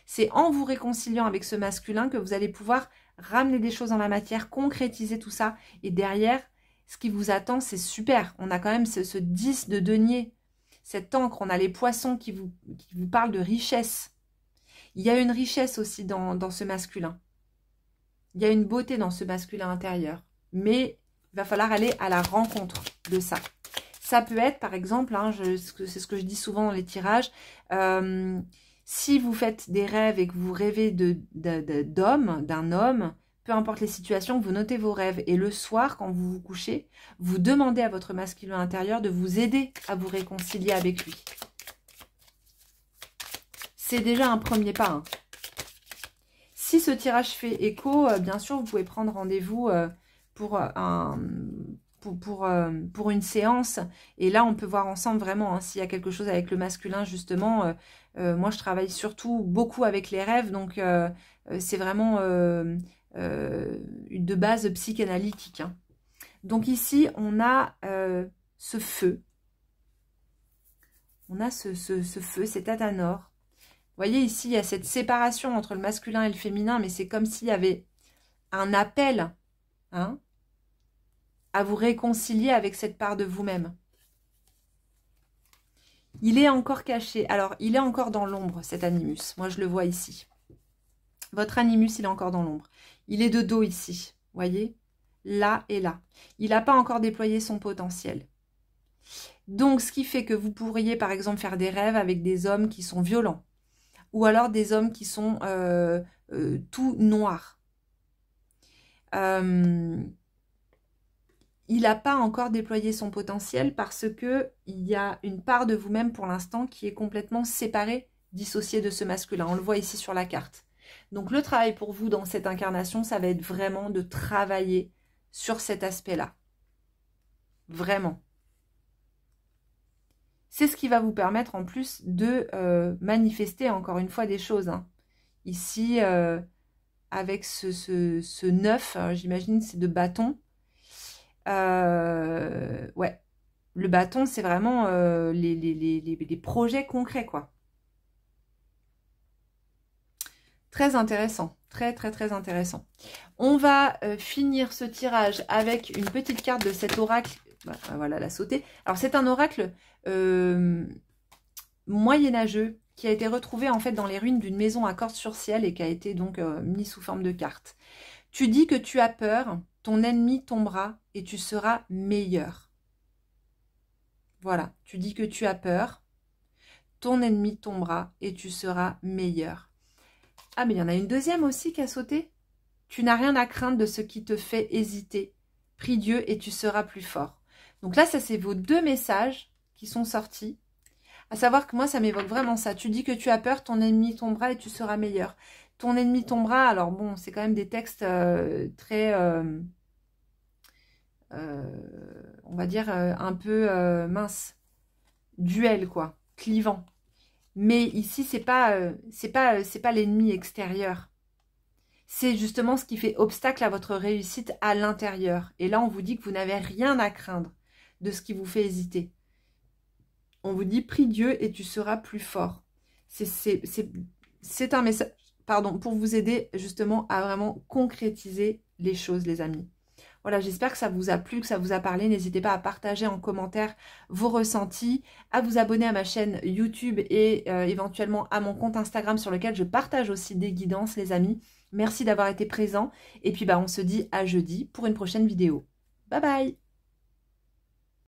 C'est en vous réconciliant avec ce masculin que vous allez pouvoir ramener des choses dans la matière, concrétiser tout ça. Et derrière, ce qui vous attend, c'est super. On a quand même ce 10 de denier, cette encre, on a les poissons qui vous parlent de richesse. Il y a une richesse aussi dans ce masculin. Il y a une beauté dans ce masculin intérieur. Mais il va falloir aller à la rencontre de ça. Ça peut être, par exemple, hein, c'est ce que je dis souvent dans les tirages, si vous faites des rêves et que vous rêvez d'un homme, peu importe les situations, vous notez vos rêves. Et le soir, quand vous vous couchez, vous demandez à votre masculin intérieur de vous aider à vous réconcilier avec lui. C'est déjà un premier pas. Hein. Si ce tirage fait écho, bien sûr, vous pouvez prendre rendez-vous pour une séance. Et là, on peut voir ensemble vraiment hein, s'il y a quelque chose avec le masculin, justement. Moi, je travaille surtout beaucoup avec les rêves. Donc, c'est vraiment de base psychanalytique. Hein. Donc ici, on a ce feu. On a ce feu, cet Athanor. Vous voyez ici, il y a cette séparation entre le masculin et le féminin, mais c'est comme s'il y avait un appel, hein, à vous réconcilier avec cette part de vous-même. Il est encore caché. Alors, il est encore dans l'ombre, cet animus. Moi, je le vois ici. Votre animus, il est encore dans l'ombre. Il est de dos ici, voyez, là et là. Il n'a pas encore déployé son potentiel. Donc, ce qui fait que vous pourriez, par exemple, faire des rêves avec des hommes qui sont violents. Ou alors des hommes qui sont tout noirs. Il n'a pas encore déployé son potentiel parce que il y a une part de vous-même pour l'instant qui est complètement séparée, dissociée de ce masculin. On le voit ici sur la carte. Donc le travail pour vous dans cette incarnation, ça va être vraiment de travailler sur cet aspect-là. Vraiment. C'est ce qui va vous permettre en plus de manifester encore une fois des choses. Hein. Ici, avec ce 9, j'imagine c'est de bâton. Ouais, le bâton, c'est vraiment les projets concrets, quoi. Très intéressant, très intéressant. On va finir ce tirage avec une petite carte de cet oracle. Voilà, la sauter. Alors, c'est un oracle moyenâgeux qui a été retrouvé en fait dans les ruines d'une maison à Cordes-sur-Ciel et qui a été donc mis sous forme de carte. Tu dis que tu as peur, ton ennemi tombera et tu seras meilleur. Voilà, tu dis que tu as peur, ton ennemi tombera et tu seras meilleur. Ah, mais il y en a une deuxième aussi qui a sauté. Tu n'as rien à craindre de ce qui te fait hésiter. Prie Dieu et tu seras plus fort. Donc là, ça c'est vos deux messages qui sont sortis. À savoir que moi, ça m'évoque vraiment ça. Tu dis que tu as peur, ton ennemi tombera et tu seras meilleur. Ton ennemi tombera, alors bon, c'est quand même des textes très... on va dire un peu mince. Duel, quoi. Clivant. Mais ici, c'est pas l'ennemi extérieur. C'est justement ce qui fait obstacle à votre réussite à l'intérieur. Et là, on vous dit que vous n'avez rien à craindre de ce qui vous fait hésiter. On vous dit, prie Dieu et tu seras plus fort. C'est un message, pardon, pour vous aider justement à vraiment concrétiser les choses, les amis. Voilà, j'espère que ça vous a plu, que ça vous a parlé. N'hésitez pas à partager en commentaire vos ressentis, à vous abonner à ma chaîne YouTube et éventuellement à mon compte Instagram sur lequel je partage aussi des guidances, les amis. Merci d'avoir été présents. Et puis, on se dit à jeudi pour une prochaine vidéo. Bye bye!